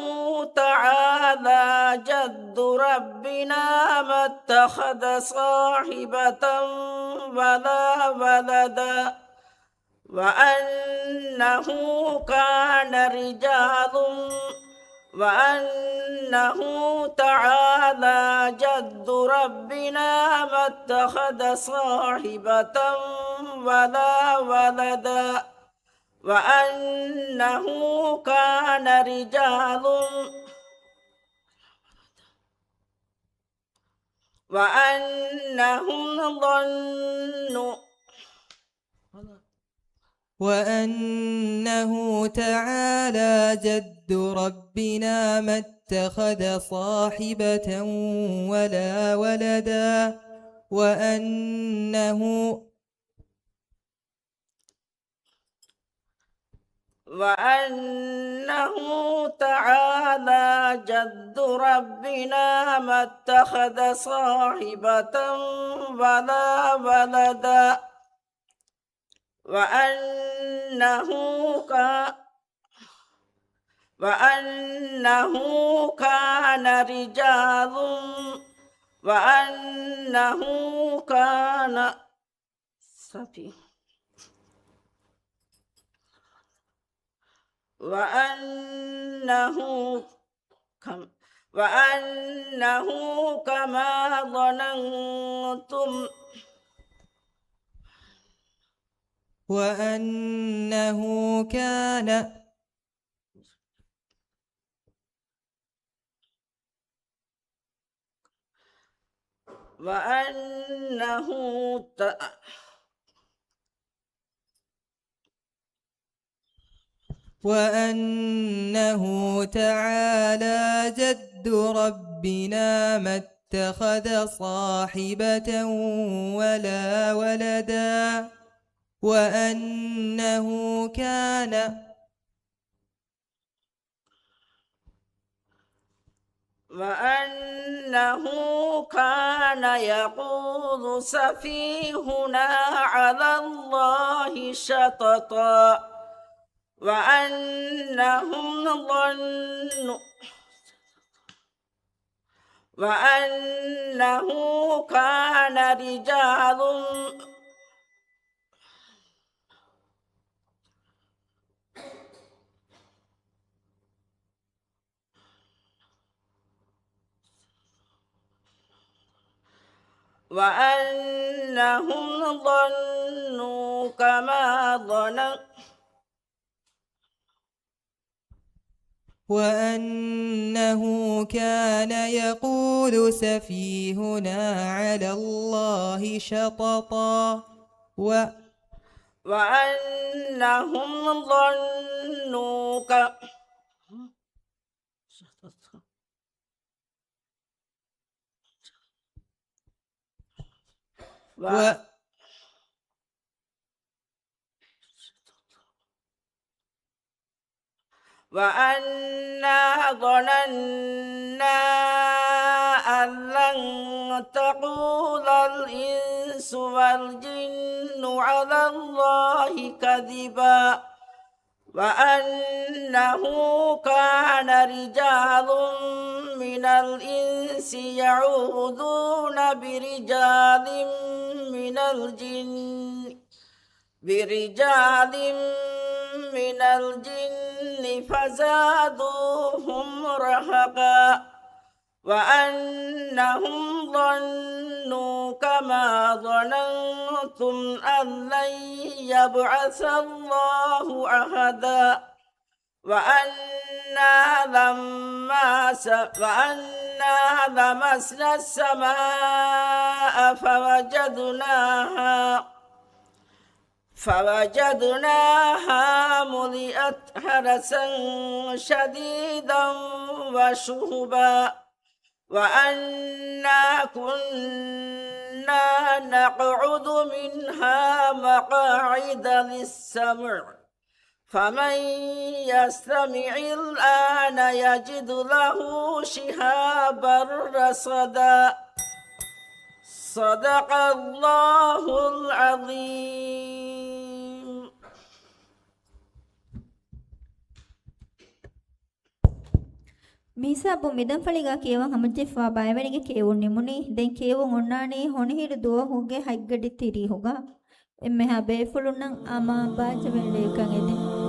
تعالى جد ربنا ما اتخذ صاحبة ولا ولدا. وأنه تعالى جد ربنا ما اتخذ صاحبة ولا ولدا. وأنه كان رجال وأنه تعالى جد ربنا ما اتخذ صاحبة ولا ولدا. وأنه تعالى جد ربنا ما اتخذ صاحبة ولا ولدا وأنه كان رجال وأنه كان سفيه وأنه كما ظننتم وأنه كان وأنه تعالى جد ربنا ما اتخذ صاحبة ولا ولدا وأنه كان يقول سفيهنا على الله شططا وأنه كان رجال وأنهم ظنوا كما ظننتم وأنه كان يقول سفيهنا على الله شططا وأنهم ظنوا وأنا ظننا أن لن تقول الإنس والجن على الله كذبا وأنه كان رجال من الإنس يعوذون برجال من الجن فزادوهم رهقا وأنهم ظنوا كما ظننتم أن لن يبعث الله أحدا وأنا لمسنا السماء فوجدناها ملئت حرسا شديدا وشهبا وأنا كنا نقعد منها مقاعد للسمع فمن يستمع الآن يجد له شهابا رصدا صدق الله العظيم. මිහිසබ්බු මිදන්ෆලිගා කියවන් හමජෙෆ්වා බයවැනිගේ කියවුන් නිමුනි දැන් කියවුන් ඔන්නානේ හොනහිර දුව හුගේ හයිග්ගඩි තිරි හුගා එම්මෙහා බේෆුලුන්නන් ආමා බාජ වෙලේකන් එදෙන්